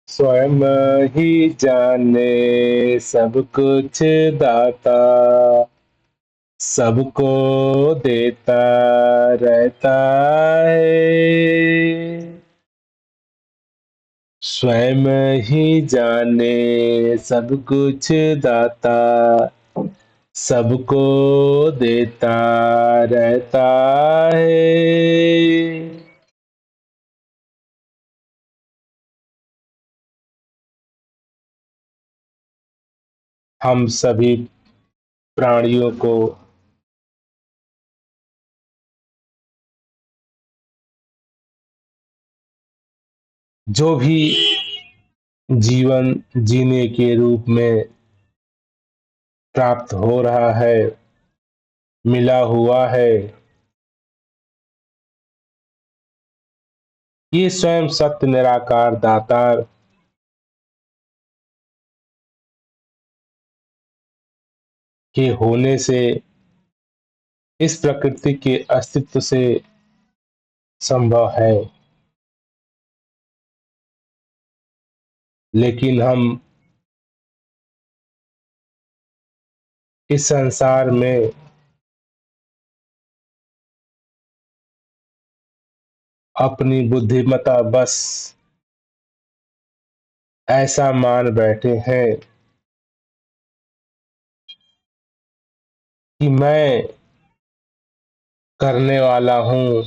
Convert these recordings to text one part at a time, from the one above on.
स्वयं ही जाने सब कुछ दाता, सबको देता रहता है। स्वयं ही जाने सब कुछ दाता, सबको देता रहता है। हम सभी प्राणियों को जो भी जीवन जीने के रूप में प्राप्त हो रहा है, मिला हुआ है, ये स्वयं सत्य निराकार दातार के होने से, इस प्रकृति के अस्तित्व से संभव है। लेकिन हम इस संसार में अपनी बुद्धिमता बस ऐसा मान बैठे हैं कि मैं करने वाला हूँ,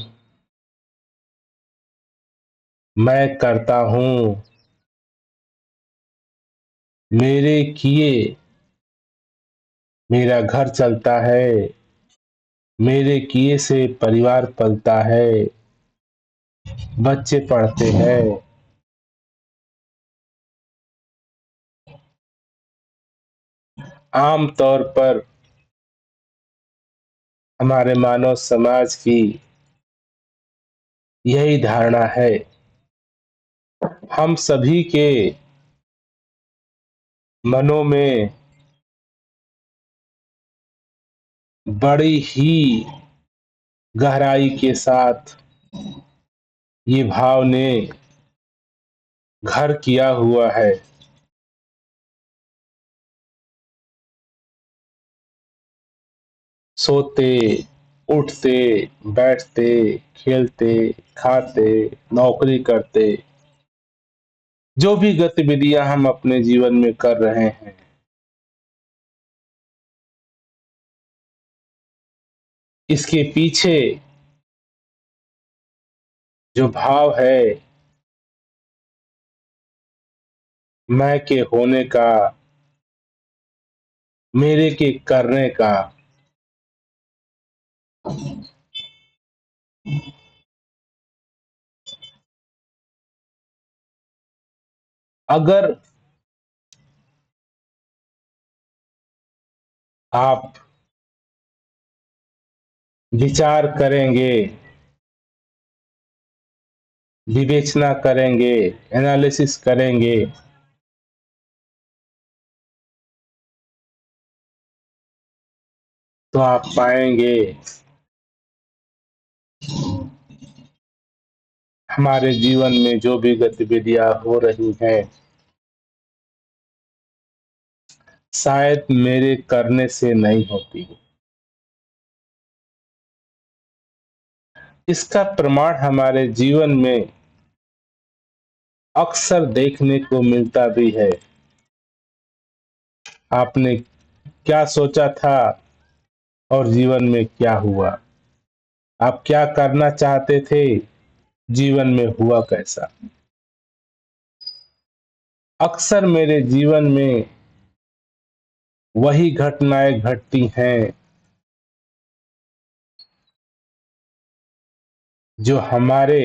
मैं करता हूँ, मेरे किए मेरा घर चलता है, मेरे किए से परिवार पलता है, बच्चे पढ़ते हैं। आम तौर पर हमारे मानव समाज की यही धारणा है। हम सभी के मनों में बड़ी ही गहराई के साथ ये भाव ने घर किया हुआ है। सोते, उठते, बैठते, खेलते, खाते, नौकरी करते, जो भी गतिविधियां हम अपने जीवन में कर रहे हैं, इसके पीछे जो भाव है मैं के होने का, मेरे के करने का, अगर आप विचार करेंगे, विवेचना करेंगे, एनालिसिस करेंगे, तो आप पाएंगे हमारे जीवन में जो भी गतिविधियां हो रही हैं, शायद मेरे करने से नहीं होती। इसका प्रमाण हमारे जीवन में अक्सर देखने को मिलता भी है। आपने क्या सोचा था और जीवन में क्या हुआ? आप क्या करना चाहते थे, जीवन में हुआ कैसा? अक्सर मेरे जीवन में वही घटनाएं घटती हैं जो हमारे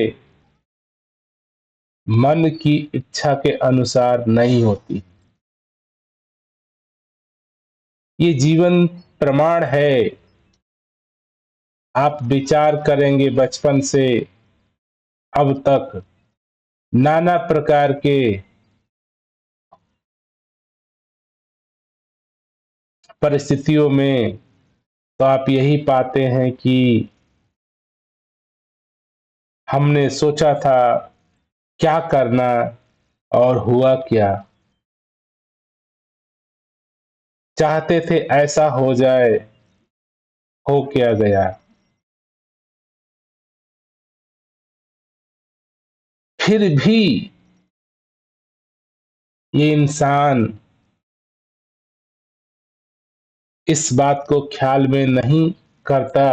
मन की इच्छा के अनुसार नहीं होती। ये जीवन प्रमाण है। आप विचार करेंगे बचपन से अब तक नाना प्रकार के परिस्थितियों में, तो आप यही पाते हैं कि हमने सोचा था क्या करना और हुआ क्या। चाहते थे ऐसा हो जाए, हो क्या गया। फिर भी ये इंसान इस बात को ख्याल में नहीं करता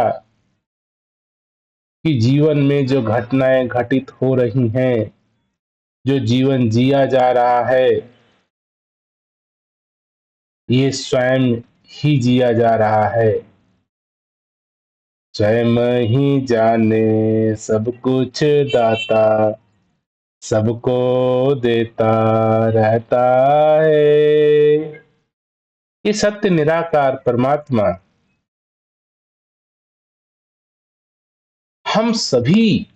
कि जीवन में जो घटनाएं घटित हो रही हैं, जो जीवन जिया जा रहा है, ये स्वयं ही जिया जा रहा है। स्वयं ही जाने सब कुछ दाता, सबको देता रहता है। ये सत्य निराकार परमात्मा हम सभी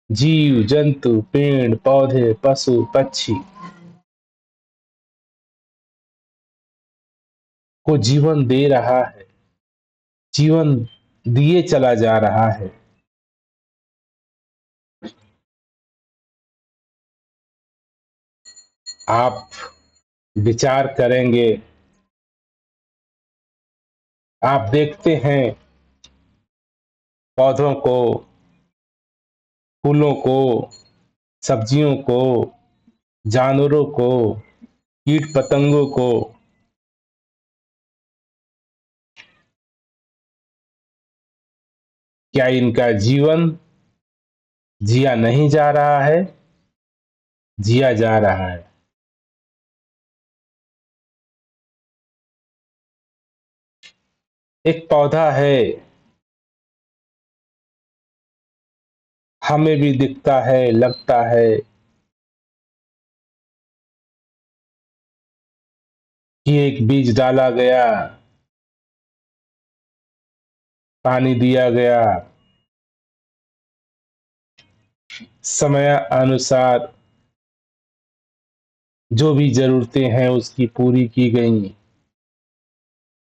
जीव जंतु पेड़ पौधे पशु पक्षी को जीवन दे रहा है, जीवन दिए चला जा रहा है। आप विचार करेंगे, आप देखते हैं पौधों को, फूलों को, सब्जियों को, जानवरों को, कीट पतंगों को, क्या इनका जीवन जिया नहीं जा रहा है? जिया जा रहा है। एक पौधा है, हमें भी दिखता है, लगता है कि एक बीज डाला गया, पानी दिया गया, समय अनुसार जो भी जरूरतें हैं उसकी पूरी की गई,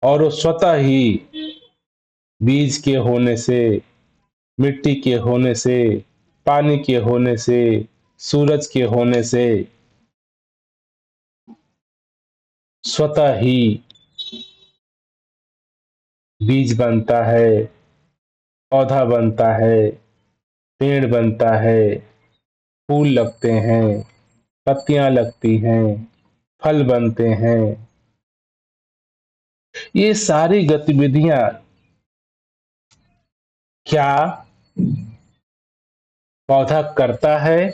और वो स्वतः ही बीज के होने से, मिट्टी के होने से, पानी के होने से, सूरज के होने से स्वतः ही बीज बनता है, पौधा बनता है, पेड़ बनता है, फूल लगते हैं, पत्तियां लगती हैं, फल बनते हैं। ये सारी गतिविधियां क्या पौधा करता है?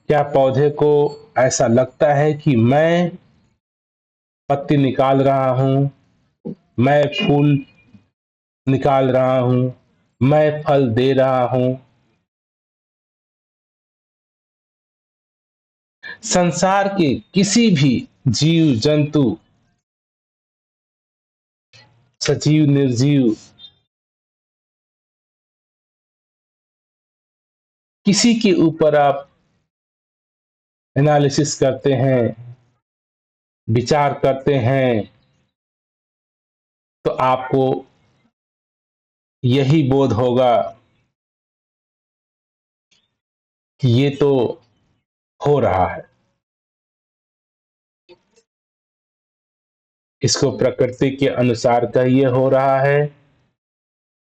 क्या पौधे को ऐसा लगता है कि मैं पत्ती निकाल रहा हूं, मैं फूल निकाल रहा हूं, मैं फल दे रहा हूं? संसार के किसी भी जीव जंतु, सजीव निर्जीव, किसी के ऊपर आप एनालिसिस करते हैं, विचार करते हैं, तो आपको यही बोध होगा कि ये तो हो रहा है, इसको प्रकृति के अनुसार का ये हो रहा है,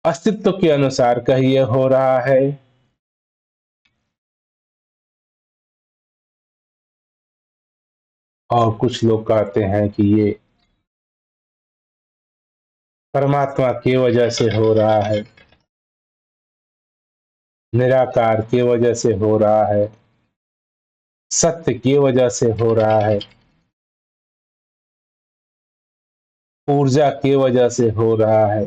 अस्तित्व के अनुसार का ये हो रहा है। और कुछ लोग कहते हैं कि ये परमात्मा की वजह से हो रहा है, निराकार की वजह से हो रहा है, सत्य की वजह से हो रहा है, ऊर्जा की वजह से हो रहा है।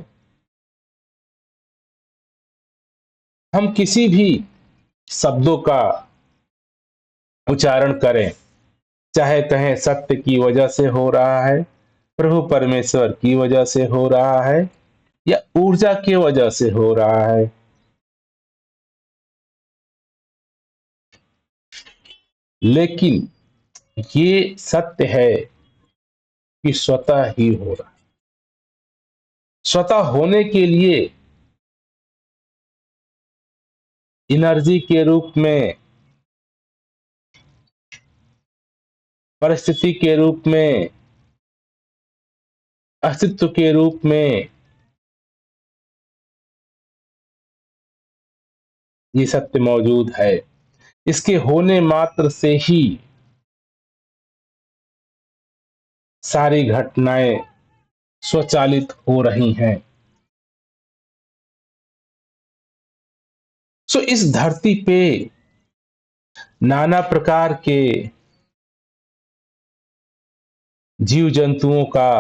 हम किसी भी शब्दों का उच्चारण करें, चाहे कहें सत्य की वजह से हो रहा है, प्रभु परमेश्वर की वजह से हो रहा है, या ऊर्जा की वजह से हो रहा है, लेकिन ये सत्य है कि स्वतः ही हो रहा है। स्वतः होने के लिए एनर्जी के रूप में, परिस्थिति के रूप में, अस्तित्व के रूप में ये सत्य मौजूद है। इसके होने मात्र से ही सारी घटनाएं स्वचालित हो रही हैं। इस धरती पे नाना प्रकार के जीव जंतुओं का,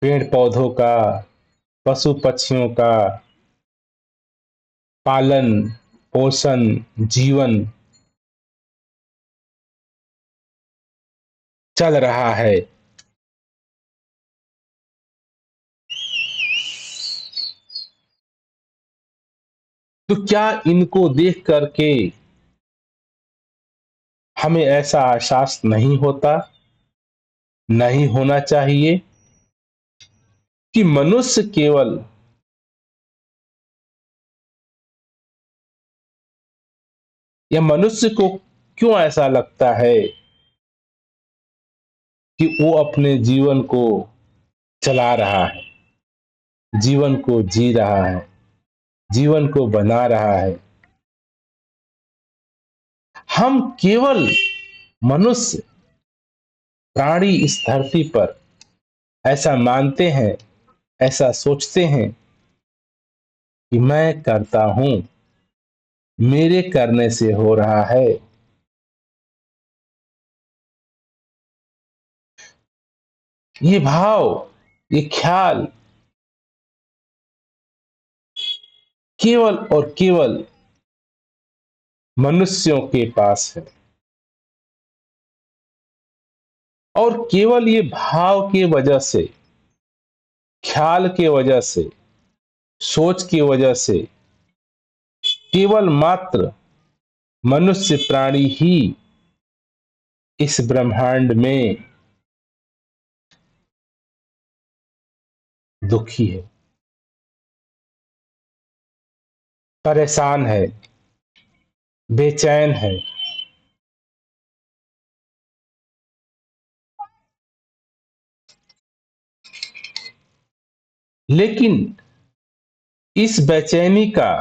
पेड़ पौधों का, पशु पक्षियों का पालन पोषण, जीवन चल रहा है। तो क्या इनको देख करके हमें ऐसा एहसास नहीं होता, नहीं होना चाहिए कि मनुष्य केवल या मनुष्य को क्यों ऐसा लगता है कि वो अपने जीवन को चला रहा है, जीवन को जी रहा है, जीवन को बना रहा है? हम केवल मनुष्य प्राणी इस धरती पर ऐसा मानते हैं, ऐसा सोचते हैं कि मैं करता हूं, मेरे करने से हो रहा है। ये भाव, ये ख्याल केवल और केवल मनुष्यों के पास है, और केवल ये भाव की वजह से, ख्याल की वजह से, सोच की वजह से केवल मात्र मनुष्य प्राणी ही इस ब्रह्मांड में दुखी है, परेशान है, बेचैन है। लेकिन इस बेचैनी का,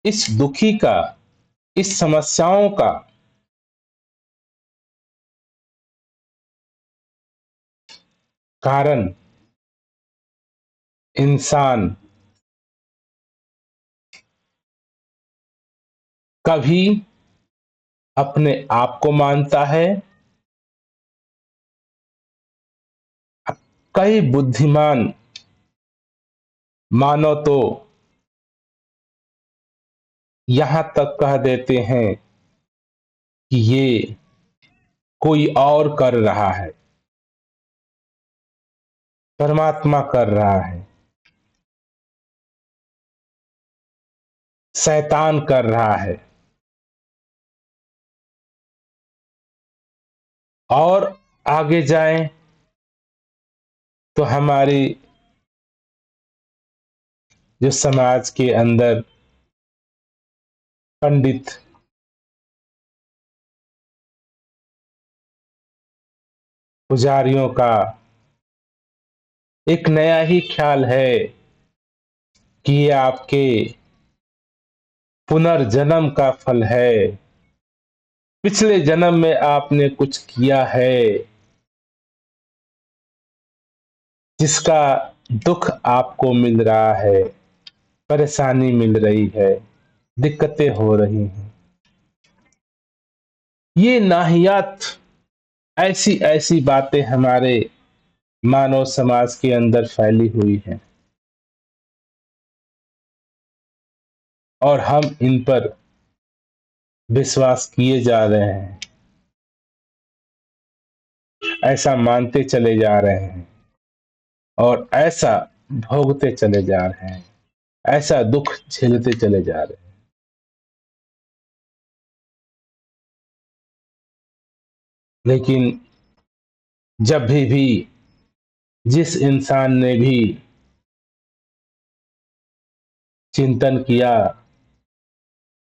इस दुखी का, इस समस्याओं का कारण इंसान कभी अपने आप को मानता है, कई बुद्धिमान मानो तो यहां तक कह देते हैं कि ये कोई और कर रहा है, परमात्मा कर रहा है, शैतान कर रहा है। और आगे जाएं तो हमारी जो समाज के अंदर पंडित पुजारियों का एक नया ही ख्याल है कि ये आपके पुनर्जन्म का फल है, पिछले जन्म में आपने कुछ किया है जिसका दुख आपको मिल रहा है, परेशानी मिल रही है, दिक्कतें हो रही हैं। ये नाहियात, ऐसी ऐसी बातें हमारे मानव समाज के अंदर फैली हुई हैं, और हम इन पर विश्वास किए जा रहे हैं, ऐसा मानते चले जा रहे हैं, और ऐसा भोगते चले जा रहे हैं, ऐसा दुख झेलते चले जा रहे हैं। लेकिन जब भी जिस इंसान ने भी चिंतन किया,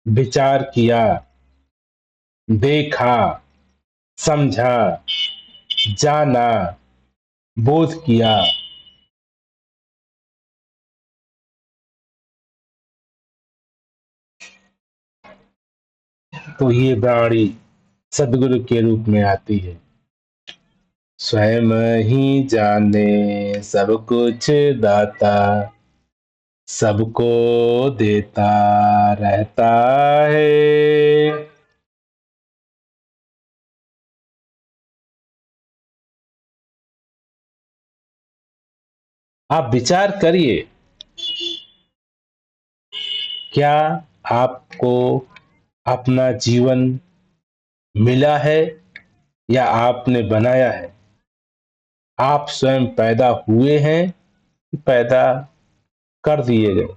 विचार किया, देखा, समझा, जाना, बोध किया, तो ये वाणी सदगुरु के रूप में आती है। स्वयं ही जाने सब कुछ दाता, सबको देता रहता है। आप विचार करिए, क्या आपको अपना जीवन मिला है या आपने बनाया है? आप स्वयं पैदा हुए हैं, पैदा कर दिए गए?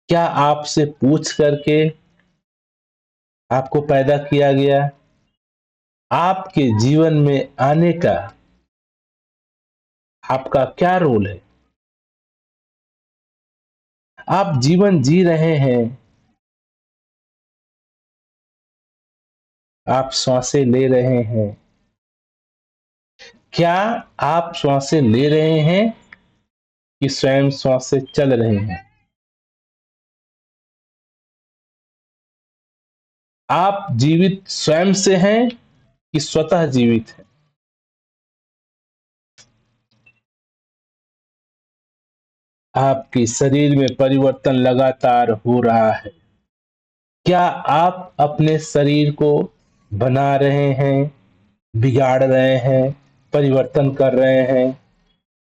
क्या आपसे पूछ करके आपको पैदा किया गया? आपके जीवन में आने का आपका क्या रोल है? आप जीवन जी रहे हैं, आप श्वासें ले रहे हैं। क्या आप श्वासें ले रहे हैं कि स्वयं श्वासें चल रहे हैं? आप जीवित स्वयं से हैं कि स्वतः जीवित है? आपके शरीर में परिवर्तन लगातार हो रहा है। क्या आप अपने शरीर को बना रहे हैं, बिगाड़ रहे हैं, परिवर्तन कर रहे हैं,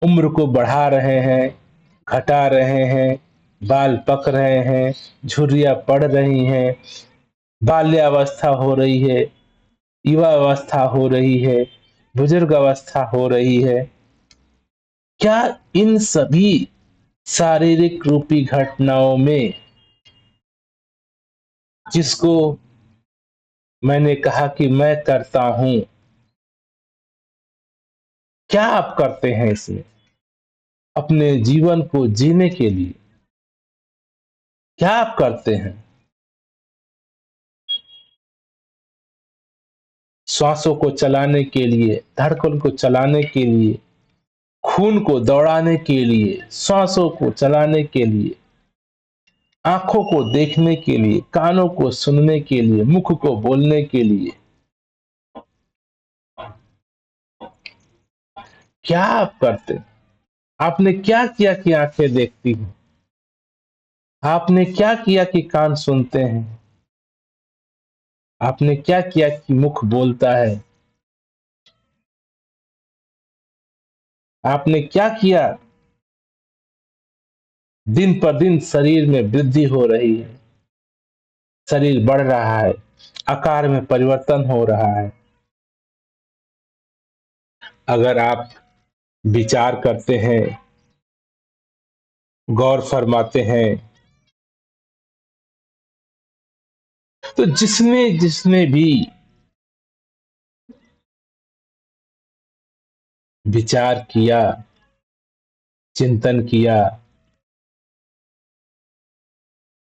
उम्र को बढ़ा रहे हैं, घटा रहे हैं, बाल पक रहे हैं, झुर्रियां पड़ रही हैं, बाल्यावस्था हो रही है, युवा अवस्था हो रही है, बुजुर्ग अवस्था हो रही है? क्या इन सभी शारीरिक रूपी घटनाओं में, जिसको मैंने कहा कि मैं करता हूं, क्या आप करते हैं इसमें अपने जीवन को जीने के लिए? क्या आप करते हैं? श्वासों को चलाने के लिए, धड़कन को चलाने के लिए, खून को दौड़ाने के लिए, श्वासों को चलाने के लिए, आंखों को देखने के लिए, कानों को सुनने के लिए, मुख को बोलने के लिए, क्या आप करते? आपने क्या किया कि आंखें देखती हैं? आपने क्या किया कि कान सुनते हैं? आपने क्या किया कि मुख बोलता है? आपने क्या किया? दिन पर दिन शरीर में वृद्धि हो रही है, शरीर बढ़ रहा है, आकार में परिवर्तन हो रहा है। अगर आप विचार करते हैं, गौर फरमाते हैं, तो जिसने जिसने भी विचार किया, चिंतन किया,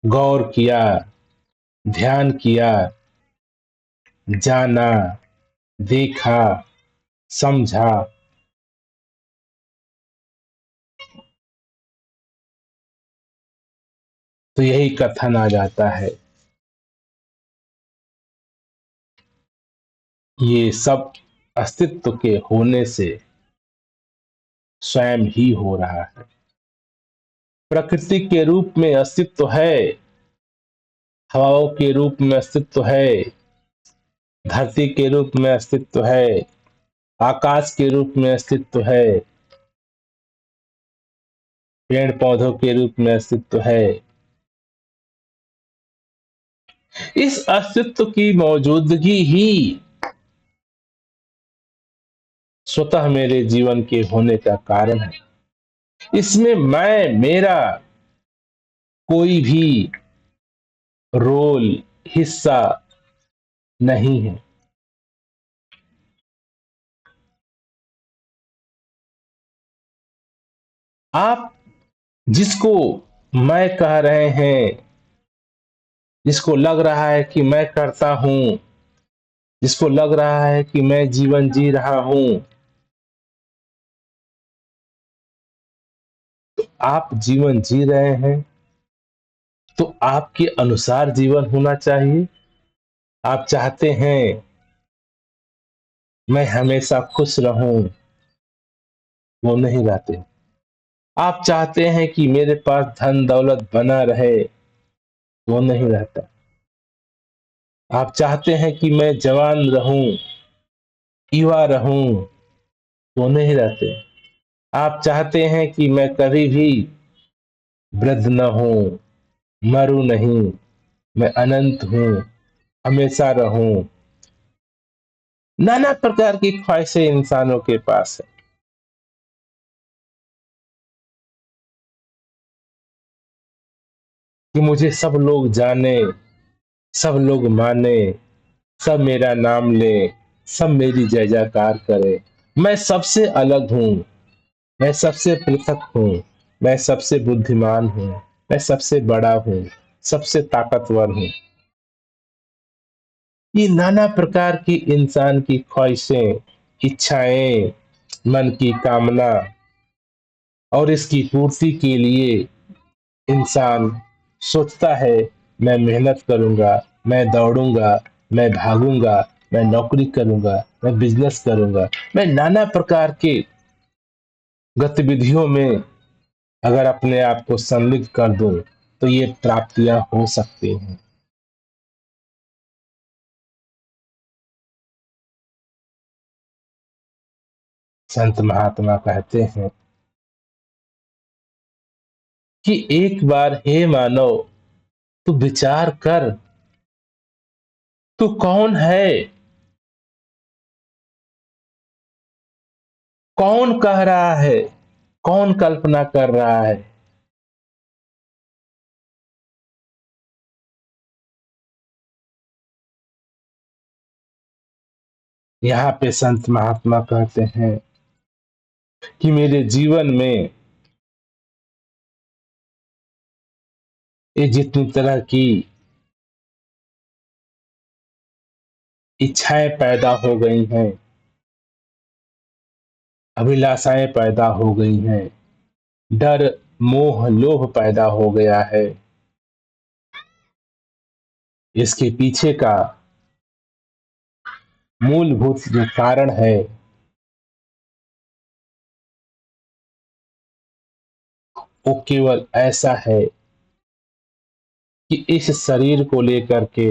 गौर किया, ध्यान किया, जाना, देखा, समझा, तो यही कथन आ जाता है, ये सब अस्तित्व के होने से स्वयं ही हो रहा है। प्रकृति के रूप में अस्तित्व है, हवाओं के रूप में अस्तित्व है, धरती के रूप में अस्तित्व है, आकाश के रूप में अस्तित्व है, पेड़ पौधों के रूप में अस्तित्व है। इस अस्तित्व की मौजूदगी ही स्वतः मेरे जीवन के होने का कारण है। इसमें मैं, मेरा कोई भी रोल, हिस्सा नहीं है। आप जिसको मैं कह रहे हैं, जिसको लग रहा है कि मैं करता हूं, जिसको लग रहा है कि मैं जीवन जी रहा हूं, आप जीवन जी रहे हैं तो आपके अनुसार जीवन होना चाहिए। आप चाहते हैं मैं हमेशा खुश रहूं, वो नहीं रहते। आप चाहते हैं कि मेरे पास धन दौलत बना रहे, वो नहीं रहता। आप चाहते हैं कि मैं जवान रहूं, युवा रहूं, वो नहीं रहते। आप चाहते हैं कि मैं कभी भी वृद्ध न हूं, मरूं नहीं, मैं अनंत हूं, हमेशा रहूं। नाना प्रकार की ख्वाहिशें इंसानों के पास है कि मुझे सब लोग जाने, सब लोग माने, सब मेरा नाम ले, सब मेरी जय जयकार करे। मैं सबसे अलग हूं, मैं सबसे पृथक हूं, मैं सबसे बुद्धिमान हूं, मैं सबसे बड़ा हूं, सबसे ताकतवर हूं। ये नाना प्रकार की इंसान की ख्वाहिशें, इच्छाएं, मन की कामना, और इसकी पूर्ति के लिए इंसान सोचता है मैं मेहनत करूंगा, मैं दौड़ूंगा, मैं भागूंगा, मैं नौकरी करूंगा, मैं बिजनेस करूंगा, मैं नाना प्रकार के गतिविधियों में अगर अपने आप को सम्मिलित कर दूं तो ये प्राप्तियां हो सकती हैं। संत महात्मा कहते हैं कि एक बार हे मानव, तू विचार कर, तू कौन है, कौन कह रहा है, कौन कल्पना कर रहा है। यहाँ पे संत महात्मा कहते हैं कि मेरे जीवन में ये जितनी तरह की इच्छाएं पैदा हो गई हैं, अभिलाषाएं पैदा हो गई हैं, डर, मोह, लोभ पैदा हो गया है, इसके पीछे का मूलभूत जो कारण है वो केवल ऐसा है कि इस शरीर को लेकर के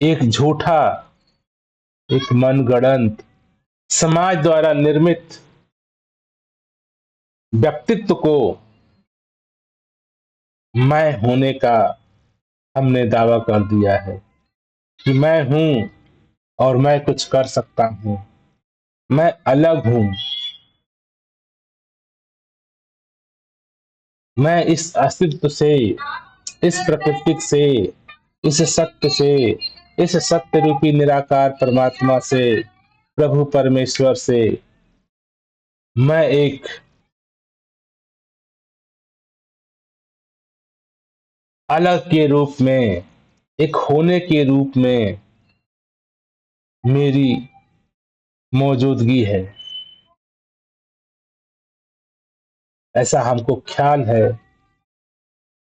एक झूठा, एक मनगढ़ंत, समाज द्वारा निर्मित व्यक्तित्व को मैं होने का हमने दावा कर दिया है कि मैं हूं और मैं कुछ कर सकता हूं, मैं अलग हूं, मैं इस अस्तित्व से, इस प्रकृति से, इस सत्य से, इस सत्य रूपी निराकार परमात्मा से, प्रभु परमेश्वर से मैं एक अलग के रूप में, एक होने के रूप में मेरी मौजूदगी है, ऐसा हमको ख्याल है,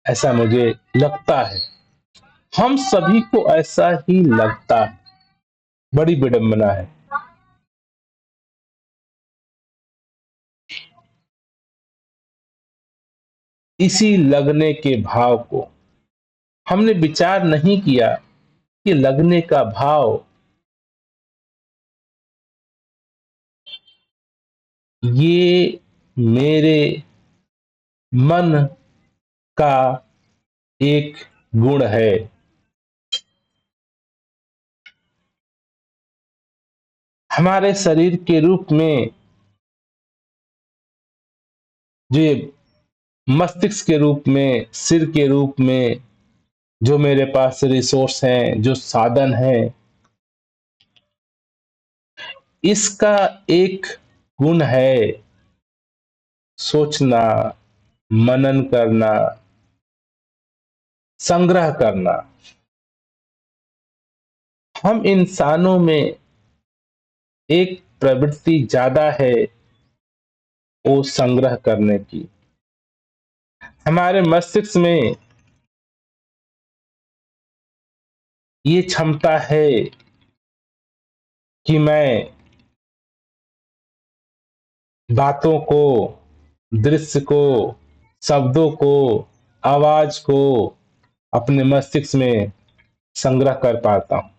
ऐसा मुझे लगता है। हम सभी को ऐसा ही लगता है। बड़ी विडंबना है। इसी लगने के भाव को हमने विचार नहीं किया कि लगने का भाव ये मेरे मन का एक गुण है। हमारे शरीर के रूप में, जो मस्तिष्क के रूप में, सिर के रूप में जो मेरे पास रिसोर्स हैं, जो साधन हैं, इसका एक गुण है सोचना, मनन करना, संग्रह करना। हम इंसानों में एक प्रवृत्ति ज्यादा है वो संग्रह करने की। हमारे मस्तिष्क में ये क्षमता है कि मैं बातों को, दृश्य को, शब्दों को, आवाज को अपने मस्तिष्क में संग्रह कर पाता हूं।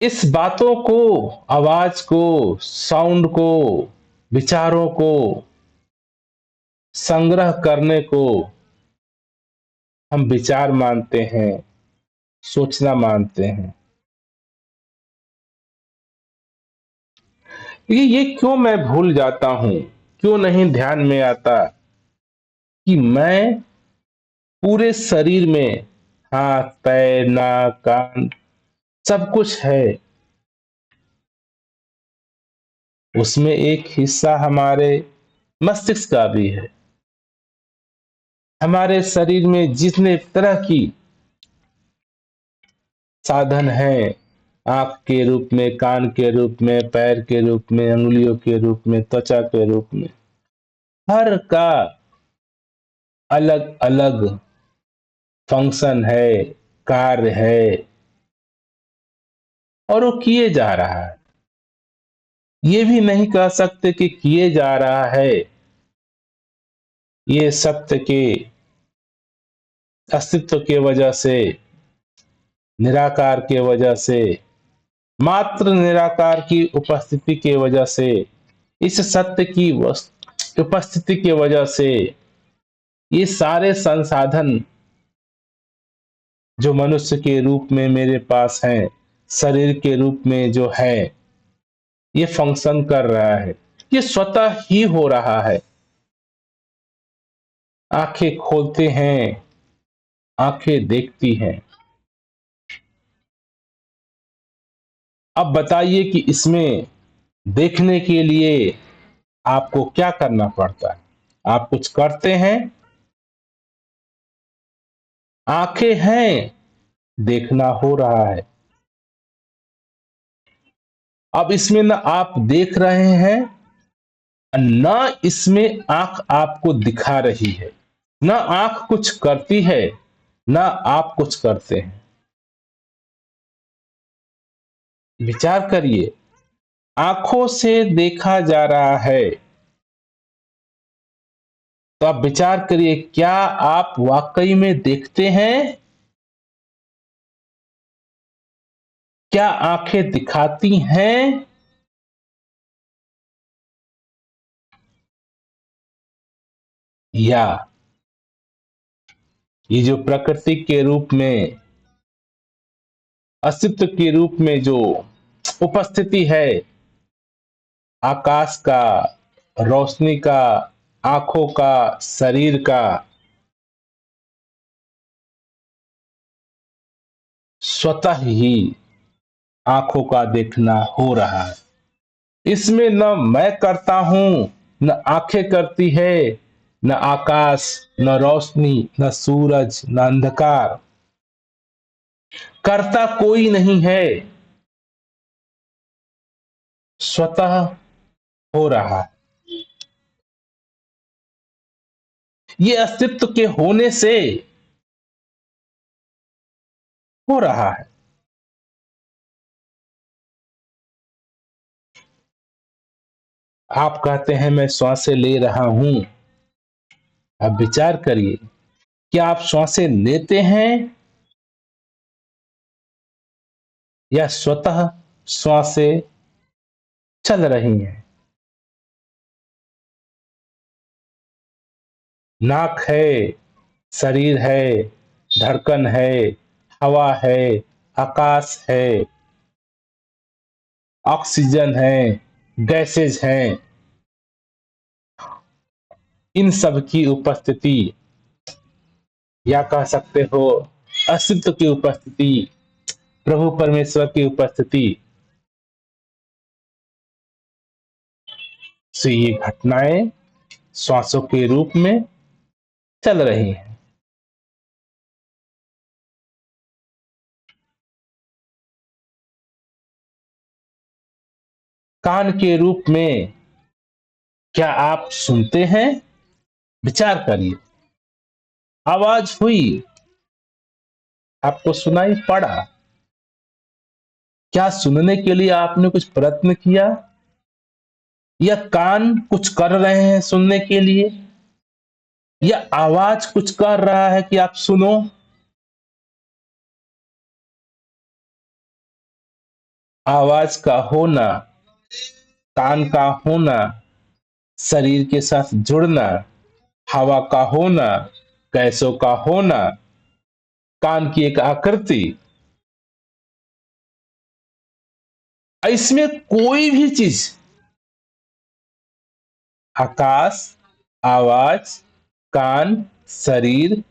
इस बातों को, आवाज को, साउंड को, विचारों को संग्रह करने को हम विचार मानते हैं, सोचना मानते हैं। ये क्यों मैं भूल जाता हूं, क्यों नहीं ध्यान में आता कि मैं पूरे शरीर में हाथ, पैर, नाक, कान सब कुछ है। उसमें एक हिस्सा हमारे मस्तिष्क का भी है। हमारे शरीर में जितने तरह की साधन है, आंख के रूप में, कान के रूप में, पैर के रूप में, अंगुलियों के रूप में, त्वचा के रूप में, हर का अलग अलग फंक्शन है, कार्य है और वो किए जा रहा है। ये भी नहीं कह सकते कि किए जा रहा है। ये सत्य के अस्तित्व के वजह से, निराकार के वजह से, मात्र निराकार की उपस्थिति के वजह से, इस सत्य की उपस्थिति के वजह से ये सारे संसाधन जो मनुष्य के रूप में मेरे पास हैं, शरीर के रूप में जो है, ये फंक्शन कर रहा है। ये स्वतः ही हो रहा है। आंखें खोलते हैं, आंखें देखती हैं। अब बताइए कि इसमें देखने के लिए आपको क्या करना पड़ता है? आप कुछ करते हैं? आंखें हैं, देखना हो रहा है। अब इसमें ना आप देख रहे हैं, ना इसमें आंख आपको दिखा रही है। ना आंख कुछ करती है, ना आप कुछ करते हैं। विचार करिए, आंखों से देखा जा रहा है, तो आप विचार करिए, क्या आप वाकई में देखते हैं? क्या आंखें दिखाती हैं? या ये जो प्रकृति के रूप में, अस्तित्व के रूप में जो उपस्थिति है, आकाश का, रोशनी का, आंखों का, शरीर का, स्वतः ही आंखों का देखना हो रहा है। इसमें न मैं करता हूं, न आंखें करती है, न आकाश, न रोशनी, न सूरज, न अंधकार। करता कोई नहीं है, स्वतः हो रहा है। ये अस्तित्व के होने से हो रहा है। आप कहते हैं मैं श्वासें ले रहा हूं। अब विचार करिए, क्या आप श्वासें लेते हैं या स्वतः श्वासें चल रही हैं? नाक है, शरीर है, धड़कन है, हवा है, आकाश है, ऑक्सीजन है, गैसेज हैं। इन सब की उपस्थिति, या कह सकते हो अस्तित्व की उपस्थिति, प्रभु परमेश्वर की उपस्थिति से ये घटनाएं श्वासों के रूप में चल रही हैं। कान के रूप में क्या आप सुनते हैं? विचार करिए। आवाज हुई, आपको सुनाई पड़ा। क्या सुनने के लिए आपने कुछ प्रयत्न किया, या कान कुछ कर रहे हैं सुनने के लिए, या आवाज कुछ कर रहा है कि आप सुनो? आवाज का होना, कान का होना, शरीर के साथ जुड़ना, हवा का होना, गैसों का होना, कान की एक आकृति, इसमें कोई भी चीज, आकाश, आवाज, कान, शरीर,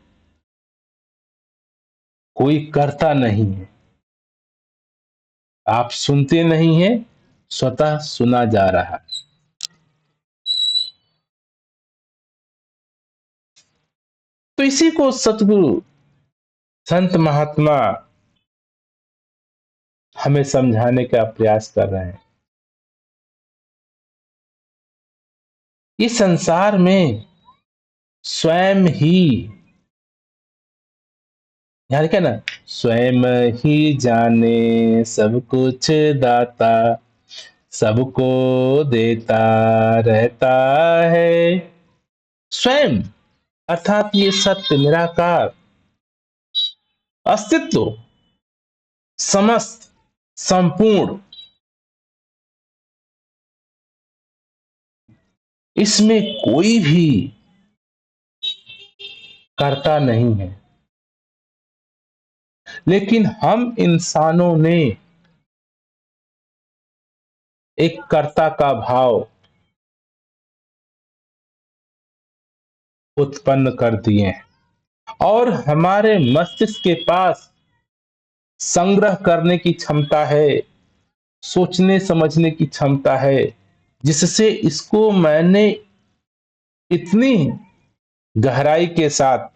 कोई करता नहीं है। आप सुनते नहीं हैं, स्वतः सुना जा रहा है। तो इसी को सतगुरु संत महात्मा हमें समझाने का प्रयास कर रहे हैं। इस संसार में स्वयं ही, यार क्या ना, स्वयं ही जाने सब कुछ दाता, सबको देता रहता है। स्वयं अर्थात ये सत्य निराकार अस्तित्व, समस्त, संपूर्ण, इसमें कोई भी करता नहीं है। लेकिन हम इंसानों ने एक कर्ता का भाव उत्पन्न कर दिए हैं, और हमारे मस्तिष्क के पास संग्रह करने की क्षमता है, सोचने समझने की क्षमता है, जिससे इसको मैंने इतनी गहराई के साथ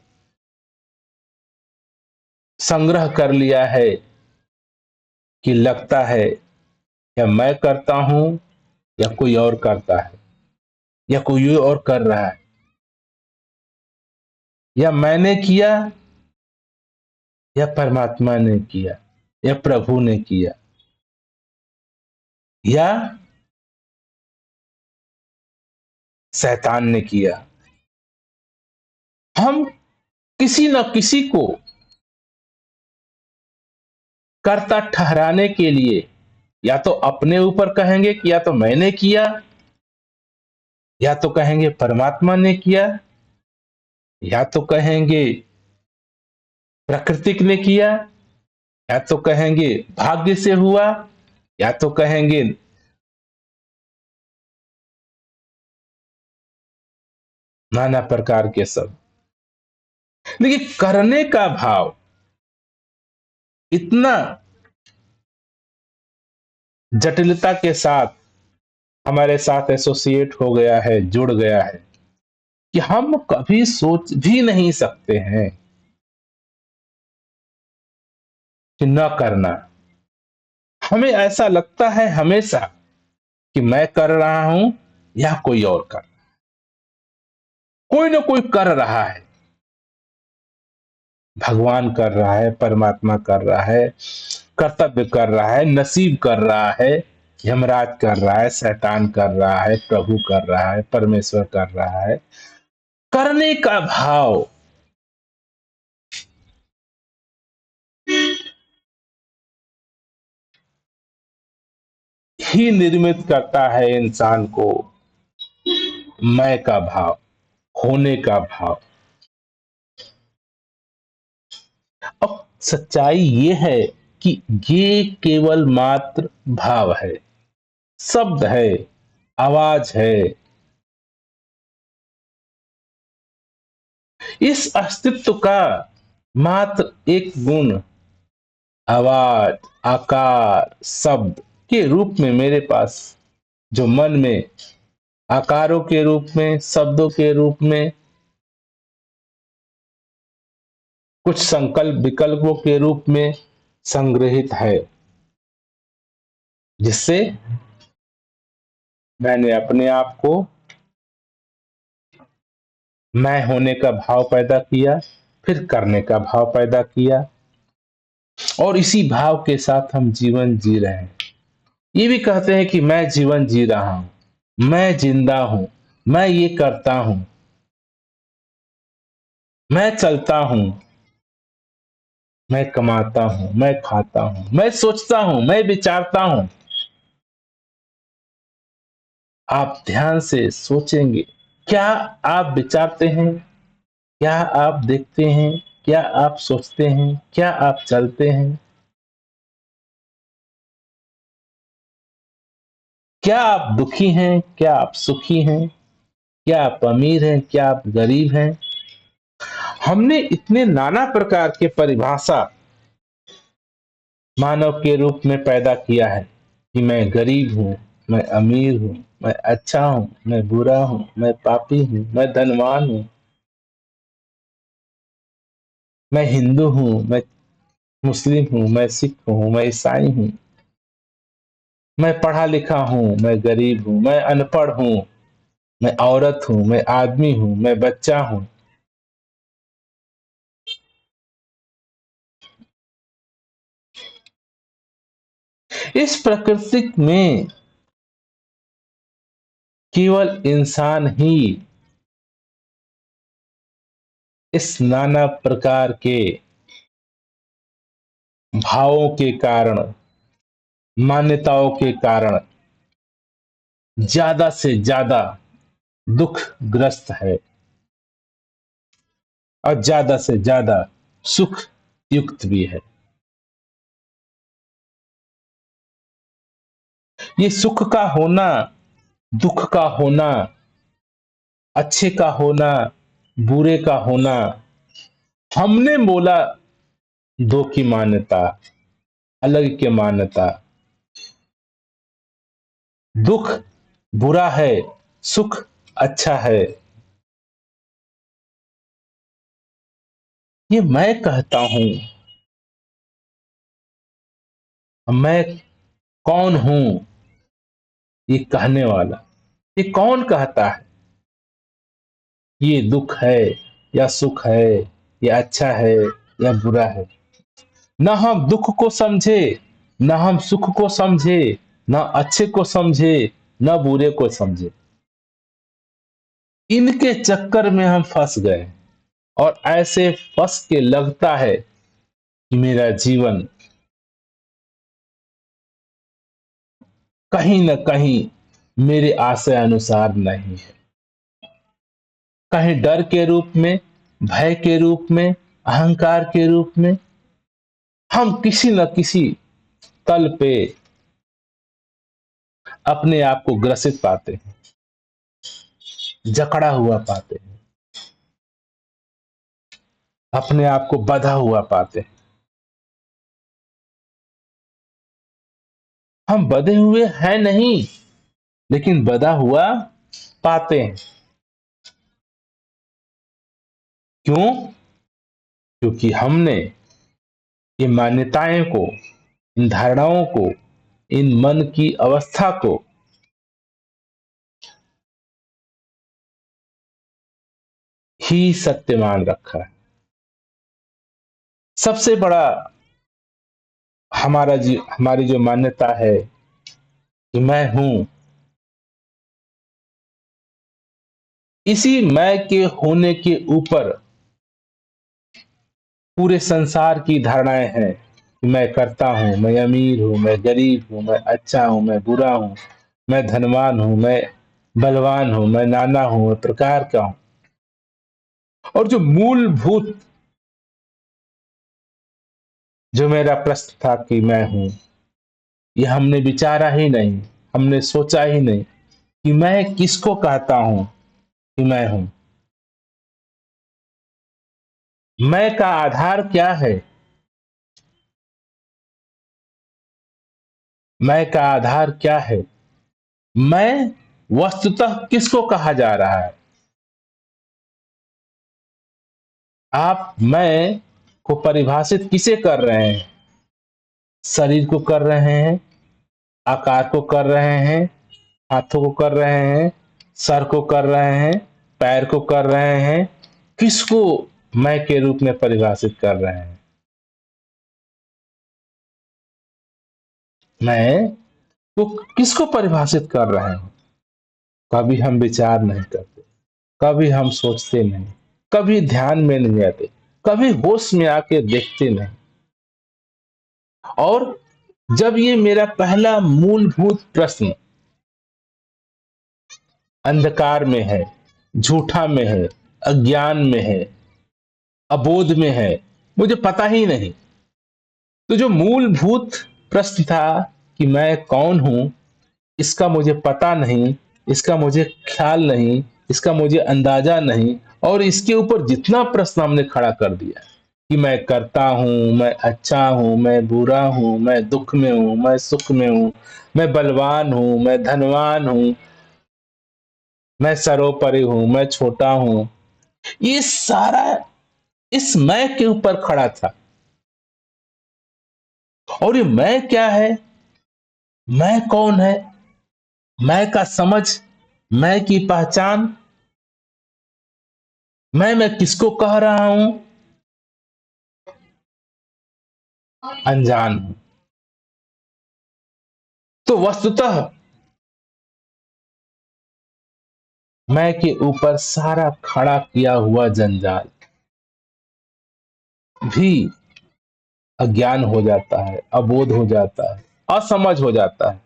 संग्रह कर लिया है कि लगता है या मैं करता हूं, या कोई और करता है, या कोई और कर रहा है, या मैंने किया, या परमात्मा ने किया, या प्रभु ने किया, या शैतान ने किया। हम किसी न किसी को कर्ता ठहराने के लिए या तो अपने ऊपर कहेंगे कि या तो मैंने किया, या तो कहेंगे परमात्मा ने किया, या तो कहेंगे प्रकृति ने किया, या तो कहेंगे भाग्य से हुआ, या तो कहेंगे नाना प्रकार के सब। लेकिन करने का भाव इतना जटिलता के साथ हमारे साथ एसोसिएट हो गया है, जुड़ गया है, कि हम कभी सोच भी नहीं सकते हैं कि न करना। हमें ऐसा लगता है हमेशा कि मैं कर रहा हूं या कोई और कर, कोई ना कोई कर रहा है। भगवान कर रहा है, परमात्मा कर रहा है, कर्तव्य कर रहा है, नसीब कर रहा है, यमराज कर रहा है, शैतान कर रहा है, प्रभु कर रहा है, परमेश्वर कर रहा है। करने का भाव ही निर्मित करता है इंसान को मैं का भाव, होने का भाव। अब सच्चाई ये है कि ये केवल मात्र भाव है, शब्द है, आवाज है। इस अस्तित्व का मात्र एक गुण आवाज, आकार, शब्द के रूप में मेरे पास जो मन में आकारों के रूप में, शब्दों के रूप में, कुछ संकल्प विकल्पों के रूप में संग्रहित है, जिससे मैंने अपने आप को मैं होने का भाव पैदा किया, फिर करने का भाव पैदा किया, और इसी भाव के साथ हम जीवन जी रहे हैं। ये भी कहते हैं कि मैं जीवन जी रहा हूं, मैं जिंदा हूं, मैं ये करता हूं, मैं चलता हूं, मैं कमाता हूं, मैं खाता हूं, मैं सोचता हूं, मैं विचारता हूं। आप ध्यान से सोचेंगे, क्या आप विचारते हैं? क्या आप देखते हैं? क्या आप सोचते हैं? क्या आप चलते हैं? क्या आप दुखी हैं? क्या आप सुखी हैं? क्या आप अमीर हैं? क्या आप गरीब हैं? हमने इतने नाना प्रकार के परिभाषा मानव के रूप में पैदा किया है कि मैं गरीब हूं, मैं अमीर हूं, मैं अच्छा हूं, मैं बुरा हूं, मैं पापी हूं, मैं धनवान हूं, मैं हिंदू हूं, मैं मुस्लिम हूं, मैं सिख हूं, मैं ईसाई हूं, मैं पढ़ा लिखा हूं, मैं गरीब हूं, मैं अनपढ़ हूं, मैं औरत हूं, मैं आदमी हूं, मैं बच्चा हूं। इस प्रकृति में केवल इंसान ही इस नाना प्रकार के भावों के कारण, मान्यताओं के कारण ज्यादा से ज्यादा दुखग्रस्त है और ज्यादा से ज्यादा सुख युक्त भी है। ये सुख का होना, दुख का होना, अच्छे का होना, बुरे का होना, हमने बोला दो की मान्यता, अलग की मान्यता। दुख बुरा है, सुख अच्छा है, ये मैं कहता हूं। मैं कौन हूं ये कहने वाला? ये कौन कहता है ये दुख है या सुख है, या अच्छा है या बुरा है? ना हम दुख को समझे, ना हम सुख को समझे, ना अच्छे को समझे, ना बुरे को समझे। इनके चक्कर में हम फंस गए, और ऐसे फंस के लगता है कि मेरा जीवन कहीं न कहीं मेरे आशय अनुसार नहीं है। कहीं डर के रूप में, भय के रूप में, अहंकार के रूप में हम किसी न किसी तल पे अपने आप को ग्रसित पाते हैं, जकड़ा हुआ पाते हैं, अपने आप को बंधा हुआ पाते हैं। हम बंधे हुए हैं नहीं, लेकिन बंधा हुआ पाते हैं। क्यों? क्योंकि हमने ये मान्यताएं को, इन धारणाओं को, इन मन की अवस्था को ही सत्य मान रखा है। सबसे बड़ा हमारी जो मान्यता है कि मैं हूं, इसी मैं के होने के ऊपर पूरे संसार की धारणाएं हैं कि मैं करता हूं, मैं अमीर हूं, मैं गरीब हूं, मैं अच्छा हूं, मैं बुरा हूं, मैं धनवान हूं, मैं बलवान हूं, मैं नाना हूं, मैं प्रकार का हूं। और जो मूलभूत जो मेरा प्रश्न था कि मैं हूं, ये हमने विचारा ही नहीं, हमने सोचा ही नहीं कि मैं किसको कहता हूं कि मैं हूं। मैं का आधार क्या है? मैं का आधार क्या है? मैं वस्तुतः किसको कहा जा रहा है? आप मैं को परिभाषित किसे कर रहे हैं? शरीर को कर रहे हैं, आकार को कर रहे हैं, हाथों को कर रहे हैं, सर को कर रहे हैं, पैर को कर रहे हैं। किसको मैं के रूप में परिभाषित कर रहे हैं? मैं तो किसको परिभाषित कर रहे हैं? कभी हम विचार नहीं करते, कभी हम सोचते नहीं, कभी ध्यान में नहीं आते, कभी होश में आके देखते नहीं। और जब ये मेरा पहला मूलभूत प्रश्न अंधकार में है, झूठा में है, अज्ञान में है, अबोध में है, मुझे पता ही नहीं, तो जो मूलभूत प्रश्न था कि मैं कौन हूं, इसका मुझे पता नहीं, इसका मुझे ख्याल नहीं, इसका मुझे अंदाजा नहीं, और इसके ऊपर जितना प्रश्न हमने खड़ा कर दिया कि मैं करता हूं, मैं अच्छा हूं, मैं बुरा हूं, मैं दुख में हूं, मैं सुख में हूं, मैं बलवान हूं, मैं धनवान हूं, मैं सर्वोपरि हूं, मैं छोटा हूं, ये सारा इस मैं के ऊपर खड़ा था। और ये मैं क्या है, मैं कौन है, मैं का समझ, मैं की पहचान, मैं किसको कह रहा हूं? अनजान हूं। तो वस्तुतः मैं के ऊपर सारा खड़ा किया हुआ जंजाल भी अज्ञान हो जाता है, अबोध हो जाता है, असमझ हो जाता है,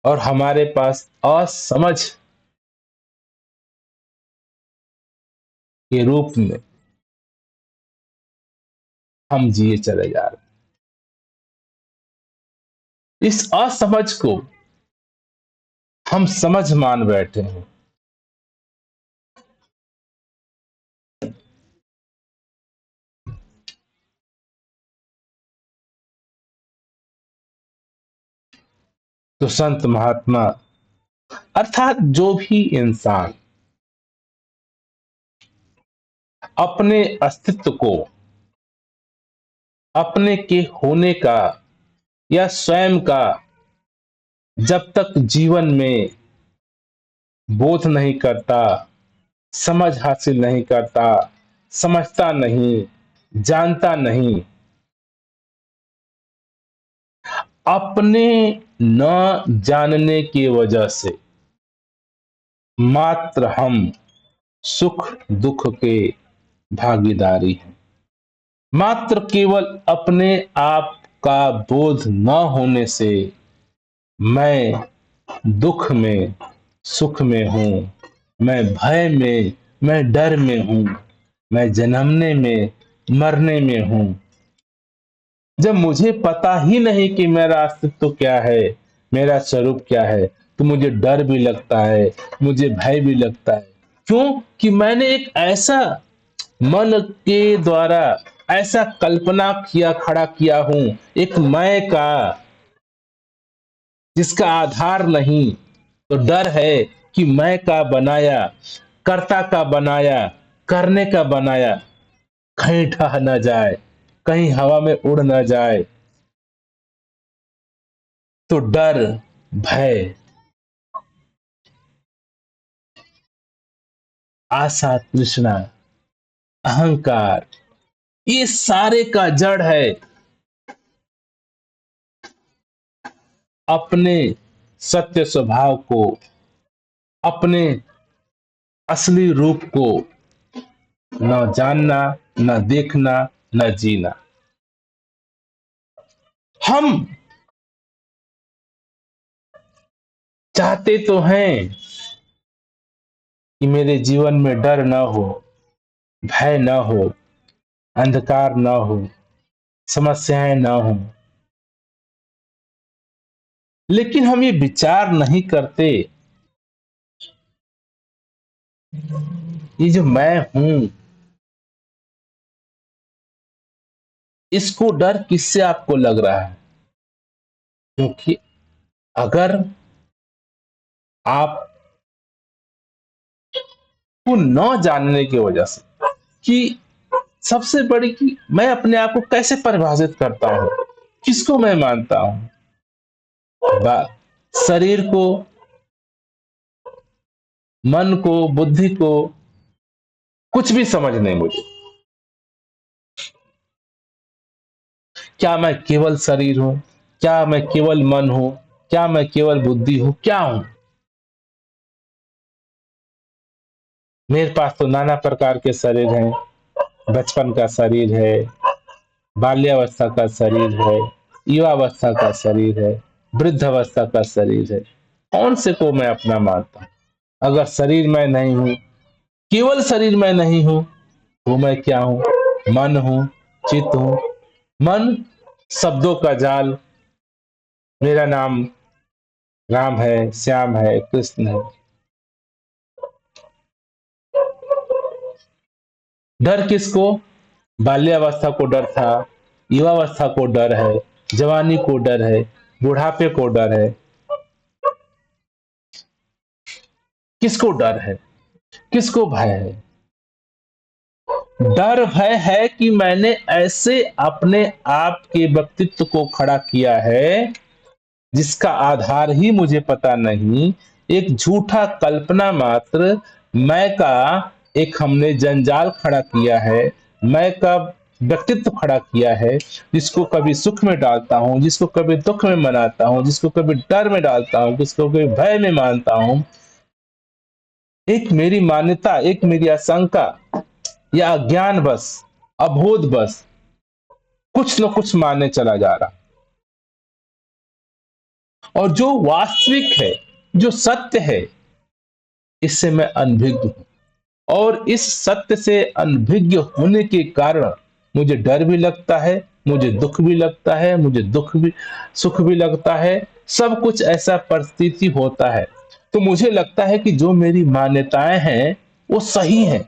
और हमारे पास असमझ के रूप में हम जिए चले जा रहे हैं। इस असमझ को हम समझ मान बैठे हैं। तो संत महात्मा अर्थात जो भी इंसान अपने अस्तित्व को, अपने के होने का या स्वयं का जब तक जीवन में बोध नहीं करता, समझ हासिल नहीं करता, समझता नहीं, जानता नहीं, अपने न जानने की वजह से मात्र हम सुख दुख के भागीदारी हैं। मात्र केवल अपने आप का बोध न होने से मैं दुख में, सुख में हूं, मैं भय में, मैं डर में हूं, मैं जन्मने में, मरने में हूं। जब मुझे पता ही नहीं कि मेरा अस्तित्व क्या है, मेरा स्वरूप क्या है, तो मुझे डर भी लगता है, मुझे भय भी लगता है। क्यों? कि मैंने एक ऐसा मन के द्वारा ऐसा कल्पना किया, खड़ा किया हूं, एक मैं का जिसका आधार नहीं। तो डर है कि मैं का बनाया, कर्ता का बनाया, करने का बनाया, कहीं ढह न जाए, कहीं हवा में उड़ न जाए। तो डर, भय, आशा, तृष्णा, अहंकार, ये सारे का जड़ है अपने सत्य स्वभाव को, अपने असली रूप को न जानना, न देखना, न जीना। हम चाहते तो हैं कि मेरे जीवन में डर ना हो, भय ना हो, अंधकार ना हो, समस्याएं ना हो, लेकिन हम ये विचार नहीं करते, ये जो मैं हूं, इसको डर किससे आपको लग रहा है? क्योंकि अगर आप को न जानने की वजह से कि सबसे बड़ी कि मैं अपने आप को कैसे परिभाषित करता हूं, किसको मैं मानता हूं। शरीर को, मन को, बुद्धि को कुछ भी समझ नहीं मुझे। क्या मैं केवल शरीर हूं? क्या मैं केवल मन हूं? क्या मैं केवल बुद्धि हूं? क्या हूं? मेरे पास तो नाना प्रकार के शरीर हैं। बचपन का शरीर है, बाल्यावस्था का शरीर है, युवावस्था का शरीर है, वृद्धावस्था का शरीर है। कौन से को मैं अपना मानता हूं? अगर शरीर मैं नहीं हूं, केवल शरीर मैं नहीं हूं, तो मैं क्या हूं? मन हूं, चित्त हूं। मन शब्दों का जाल। मेरा नाम राम है, श्याम है, कृष्ण है। डर किसको? बाल्यावस्था को डर था, युवावस्था को डर है, जवानी को डर है, बुढ़ापे को डर है। किसको डर है? किसको भय है? डर भय है कि मैंने ऐसे अपने आप के व्यक्तित्व को खड़ा किया है जिसका आधार ही मुझे पता नहीं। एक झूठा कल्पना मात्र मैं का एक हमने जंजाल खड़ा किया है। मैं का व्यक्तित्व खड़ा किया है, जिसको कभी सुख में डालता हूं, जिसको कभी दुख में मनाता हूं, जिसको कभी डर में डालता हूं, जिसको कभी भय में मानता हूं। एक मेरी मान्यता, एक मेरी आशंका या अज्ञान बस, अबोध बस कुछ न कुछ मानने चला जा रहा। और जो वास्तविक है, जो सत्य है, इससे मैं अनभिज्ञ हूं। और इस सत्य से अनभिज्ञ होने के कारण मुझे डर भी लगता है, मुझे दुख भी लगता है, मुझे दुख भी सुख भी लगता है। सब कुछ ऐसा परिस्थिति होता है। तो मुझे लगता है कि जो मेरी मान्यताएं हैं वो सही हैं,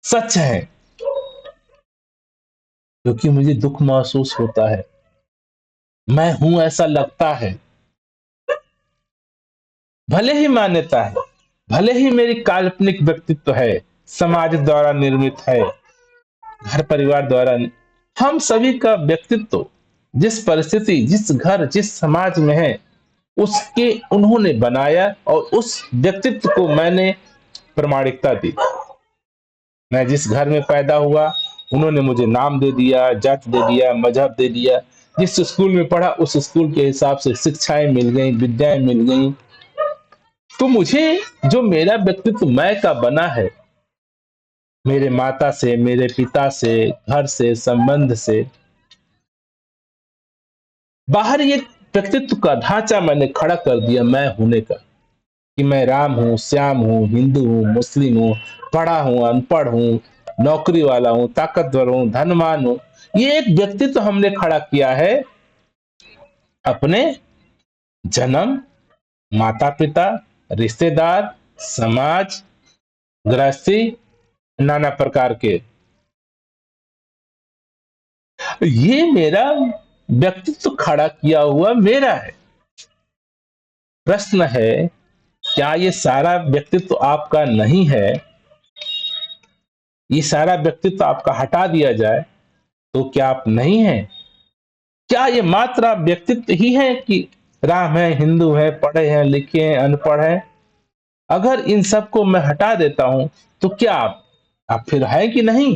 सच है। क्योंकि मुझे दुख महसूस होता है, मैं हूं ऐसा लगता है। भले ही मान्यता है, भले ही मेरी काल्पनिक व्यक्तित्व है, समाज द्वारा निर्मित है, घर परिवार द्वारा, हम सभी का व्यक्तित्व जिस परिस्थिति, जिस घर, जिस समाज में है, उसके उन्होंने बनाया और उस व्यक्तित्व को मैंने प्रमाणिकता दी। मैं जिस घर में पैदा हुआ, उन्होंने मुझे नाम दे दिया, जात दे दिया, मजहब दे दिया। जिस स्कूल में पढ़ा, उस स्कूल के हिसाब से शिक्षाएं मिल गई, विद्याएं मिल गई। तो मुझे जो मेरा व्यक्तित्व मैं का बना है, मेरे माता से, मेरे पिता से, घर से, संबंध से, बाहर ये व्यक्तित्व का ढांचा मैंने खड़ा कर दिया मैं होने का, कि मैं राम हूं, श्याम हूं, हिंदू हूं, मुस्लिम हूं, पढ़ा हूं, अनपढ़ हूं, नौकरी वाला हूं, ताकतवर हूं, धनवान हूं। ये एक व्यक्तित्व हमने खड़ा किया है अपने जन्म, माता पिता, रिश्तेदार, समाज, गृहस्थी, नाना प्रकार के। ये मेरा व्यक्तित्व खड़ा किया हुआ मेरा है। प्रश्न है, क्या ये सारा व्यक्तित्व आपका नहीं है? ये सारा व्यक्तित्व आपका हटा दिया जाए तो क्या आप नहीं हैं? क्या ये मात्र आप व्यक्तित्व ही है कि राम है, हिंदू है, पढ़े हैं, लिखे हैं, अनपढ़ हैं? अगर इन सबको मैं हटा देता हूं तो क्या आप फिर है कि नहीं?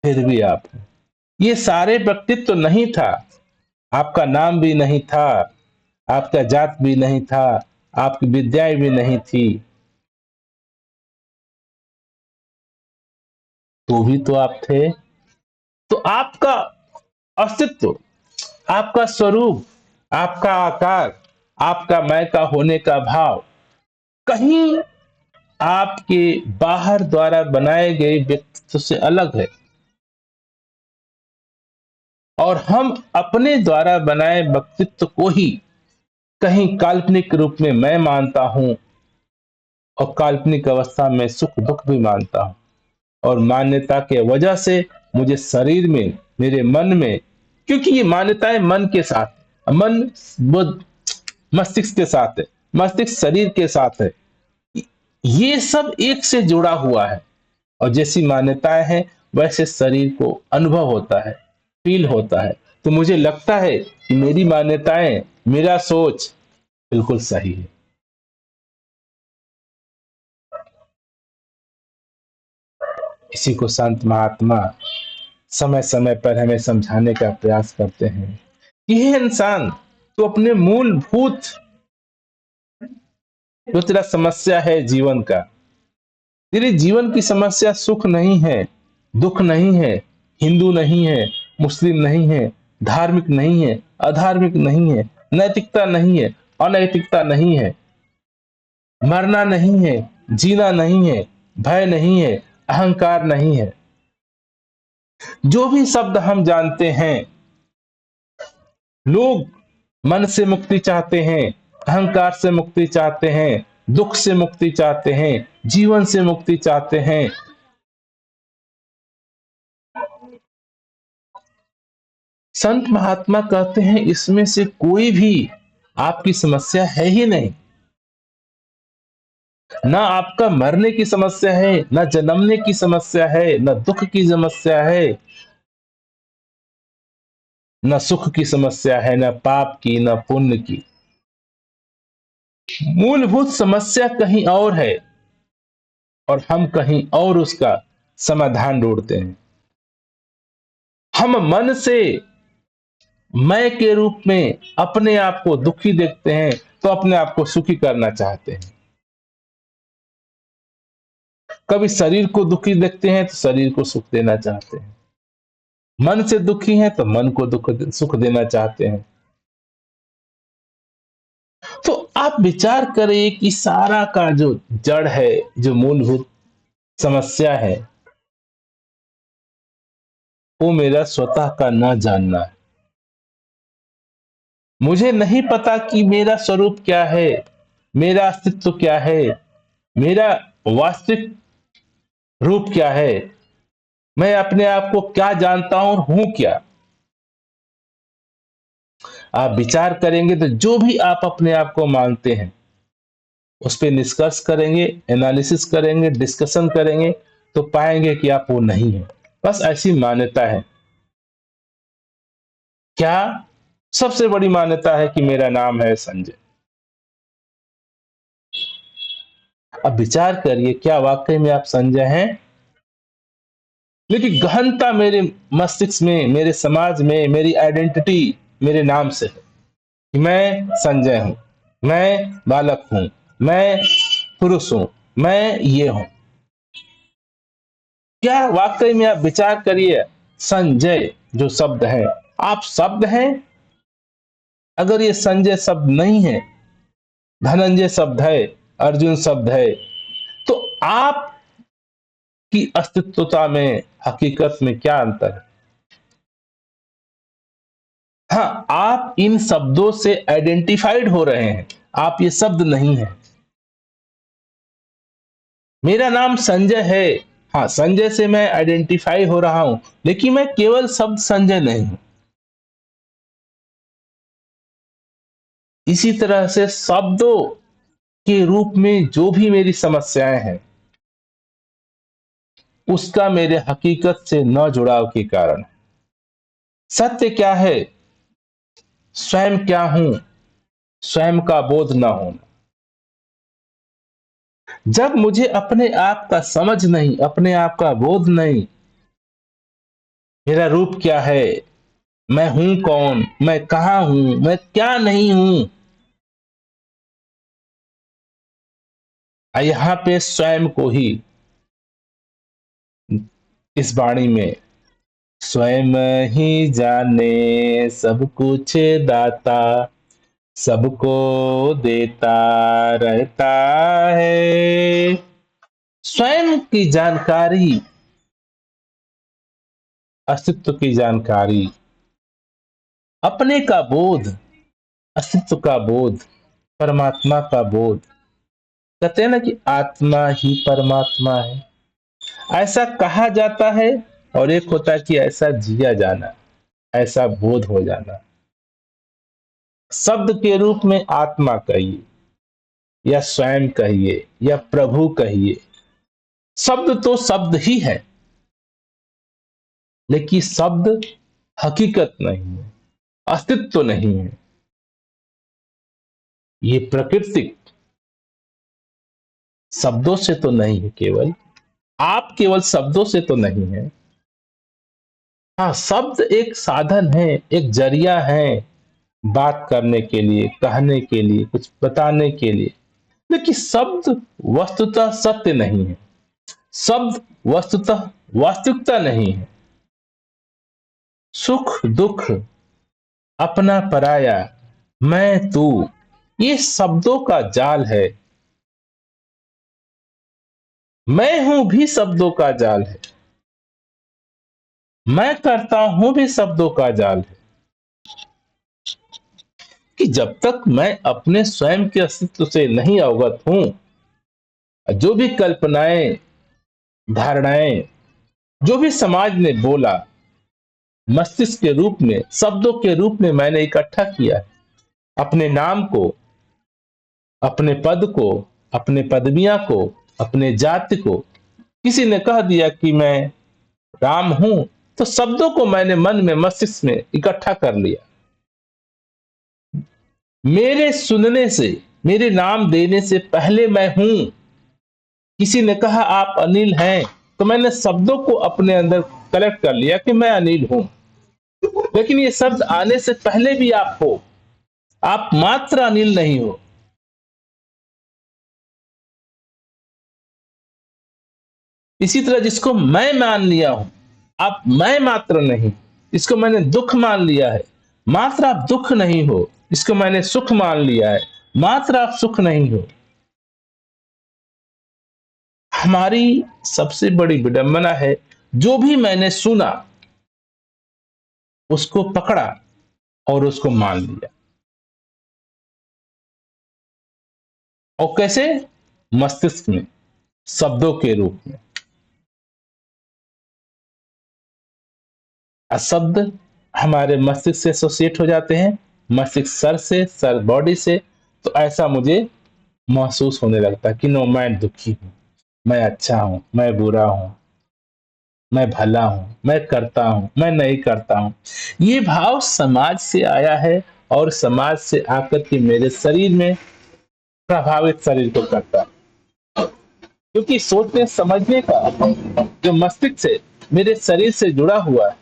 फिर भी आप हैं। ये सारे व्यक्तित्व नहीं था, आपका नाम भी नहीं था, आपका जात भी नहीं था, आपकी विद्याएं भी नहीं थी, तो भी तो आप थे। तो आपका अस्तित्व, आपका स्वरूप, आपका आकार, आपका मैं का होने का भाव कहीं आपके बाहर द्वारा बनाए गए व्यक्तित्व से अलग है। और हम अपने द्वारा बनाए व्यक्तित्व को ही कहीं काल्पनिक रूप में मैं मानता हूं, और काल्पनिक अवस्था में सुख दुख भी मानता हूं। और मान्यता के वजह से मुझे शरीर में, मेरे मन में, क्योंकि ये मान्यताएं मन के साथ, मन बुद्ध मस्तिष्क के साथ है, मस्तिष्क शरीर के साथ है। ये सब एक से जुड़ा हुआ है, और जैसी मान्यताएं हैं वैसे शरीर को अनुभव होता है, फील होता है। तो मुझे लगता है कि मेरी मान्यताएं, मेरा सोच बिल्कुल सही है। इसी को संत महात्मा समय समय पर हमें समझाने का प्रयास करते हैं कि हे इंसान, तो अपने मूलभूत जो तेरा समस्या है जीवन का, तेरे जीवन की समस्या सुख नहीं है, दुख नहीं है, हिंदू नहीं है, मुस्लिम नहीं है, धार्मिक नहीं है, अधार्मिक नहीं है, नैतिकता नहीं है, अनैतिकता नहीं है, मरना नहीं है, जीना नहीं है, भय नहीं है, अहंकार नहीं है। जो भी शब्द हम जानते हैं, लोग मन से मुक्ति चाहते हैं, अहंकार से मुक्ति चाहते हैं, दुख से मुक्ति चाहते हैं, जीवन से मुक्ति चाहते हैं। संत महात्मा कहते हैं इसमें से कोई भी आपकी समस्या है ही नहीं। ना आपका मरने की समस्या है, ना जन्मने की समस्या है, ना दुख की समस्या है, ना सुख की समस्या है, ना पाप की, ना पुण्य की। मूलभूत समस्या कहीं और है, और हम कहीं और उसका समाधान ढूंढते हैं। हम मन से मैं के रूप में अपने आप को दुखी देखते हैं, तो अपने आप को सुखी करना चाहते हैं। कभी शरीर को दुखी देखते हैं तो शरीर को सुख देना चाहते हैं। मन से दुखी हैं तो मन को सुख देना चाहते हैं। तो आप विचार करें कि सारा का जो जड़ है, जो मूलभूत समस्या है, वो मेरा स्वतः का न जानना है। मुझे नहीं पता कि मेरा स्वरूप क्या है, मेरा अस्तित्व क्या है, मेरा वास्तविक रूप क्या है, मैं अपने आप को क्या जानता हूं और हूं क्या। आप विचार करेंगे तो जो भी आप अपने आप को मानते हैं उस पर निष्कर्ष करेंगे, एनालिसिस करेंगे, डिस्कशन करेंगे, तो पाएंगे कि आप वो नहीं है, बस ऐसी मान्यता है। क्या? सबसे बड़ी मान्यता है कि मेरा नाम है संजय। अब विचार करिए, क्या वाकई में आप संजय हैं? लेकिन गहनता मेरे मस्तिष्क में, मेरे समाज में, मेरी आइडेंटिटी मेरे नाम से है कि मैं संजय हूं, मैं बालक हूं, मैं पुरुष हूं, मैं ये हूं। क्या वाकई में आप विचार करिए, संजय जो शब्द है, आप शब्द हैं? अगर ये संजय शब्द नहीं है, धनंजय शब्द है, अर्जुन शब्द है, तो आप की अस्तित्वता में, हकीकत में क्या अंतर है? हाँ, आप इन शब्दों से आइडेंटिफाइड हो रहे हैं, आप ये शब्द नहीं है। मेरा नाम संजय है, हाँ, संजय से मैं आइडेंटिफाई हो रहा हूं, लेकिन मैं केवल शब्द संजय नहीं हूं। इसी तरह से शब्दों के रूप में जो भी मेरी समस्याएं हैं, उसका मेरे हकीकत से न जुड़ाव के कारण। सत्य क्या है? स्वयं क्या हूं, स्वयं का बोध न होना। जब मुझे अपने आप का समझ नहीं, अपने आप का बोध नहीं, मेरा रूप क्या है, मैं हूं कौन, मैं कहां हूं, मैं क्या नहीं हूं, यहां पे स्वयं को ही इस वाणी में, स्वयं ही जाने सब कुछ दाता, सबको देता रहता है। स्वयं की जानकारी, अस्तित्व की जानकारी, अपने का बोध, अस्तित्व का बोध, परमात्मा का बोध। कहते हैं ना कि आत्मा ही परमात्मा है, ऐसा कहा जाता है। और एक होता है कि ऐसा जिया जाना, ऐसा बोध हो जाना। शब्द के रूप में आत्मा कहिए, या स्वयं कहिए या प्रभु कहिए, शब्द तो शब्द ही है, लेकिन शब्द हकीकत नहीं है, अस्तित्व नहीं है। ये प्राकृतिक शब्दों से तो नहीं है केवल, आप केवल शब्दों से तो नहीं है। हाँ, शब्द एक साधन है, एक जरिया है बात करने के लिए, कहने के लिए, कुछ बताने के लिए। लेकिन शब्द वस्तुतः सत्य नहीं है, शब्द वस्तुतः वास्तविकता नहीं है। सुख दुख, अपना पराया, मैं तू, ये शब्दों का जाल है। मैं हूं भी शब्दों का जाल है, मैं करता हूं भी शब्दों का जाल है। कि जब तक मैं अपने स्वयं के अस्तित्व से नहीं अवगत हूं, जो भी कल्पनाएं, धारणाएं, जो भी समाज ने बोला, मस्तिष्क के रूप में, शब्दों के रूप में मैंने इकट्ठा किया है, अपने नाम को, अपने पद को, अपने पदवियां को, अपने जाति को। किसी ने कह दिया कि मैं राम हूं, तो शब्दों को मैंने मन में, मस्तिष्क में इकट्ठा कर लिया। मेरे सुनने से, मेरे नाम देने से पहले मैं हूं। किसी ने कहा आप अनिल हैं, तो मैंने शब्दों को अपने अंदर कलेक्ट कर लिया कि मैं अनिल हूं। लेकिन ये शब्द आने से पहले भी आप हो, आप मात्र अनिल नहीं हो। इसी तरह जिसको मैं मान लिया हूं, आप मैं मात्र नहीं। इसको मैंने दुख मान लिया है, मात्र आप दुख नहीं हो। इसको मैंने सुख मान लिया है, मात्र आप सुख नहीं हो। हमारी सबसे बड़ी विडंबना है, जो भी मैंने सुना उसको पकड़ा और उसको मान लिया। और कैसे? मस्तिष्क में, शब्दों के रूप में। शब्द हमारे मस्तिष्क से एसोसिएट हो जाते हैं, मस्तिष्क सर से, सर बॉडी से। तो ऐसा मुझे महसूस होने लगता है कि नो, मैं दुखी हूं, मैं अच्छा हूं, मैं बुरा हूं, मैं भला हूं, मैं करता हूं, मैं नहीं करता हूं। ये भाव समाज से आया है, और समाज से आकर के मेरे शरीर में प्रभावित, शरीर को करता है। क्योंकि सोचने समझने का जो मस्तिष्क से, मेरे शरीर से जुड़ा हुआ है,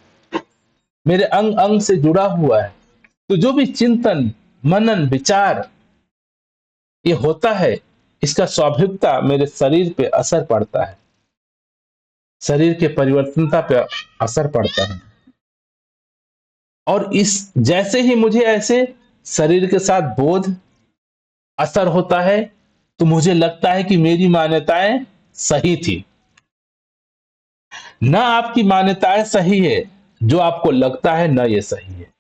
मेरे अंग अंग से जुड़ा हुआ है, तो जो भी चिंतन, मनन, विचार ये होता है, इसका स्वाभाविकता मेरे शरीर पे असर पड़ता है, शरीर के परिवर्तनता पे असर पड़ता है। और इस जैसे ही मुझे ऐसे शरीर के साथ बोध असर होता है, तो मुझे लगता है कि मेरी मान्यताएं सही थी। ना आपकी मान्यताएं सही है, जो आपको लगता है ना ये सही है।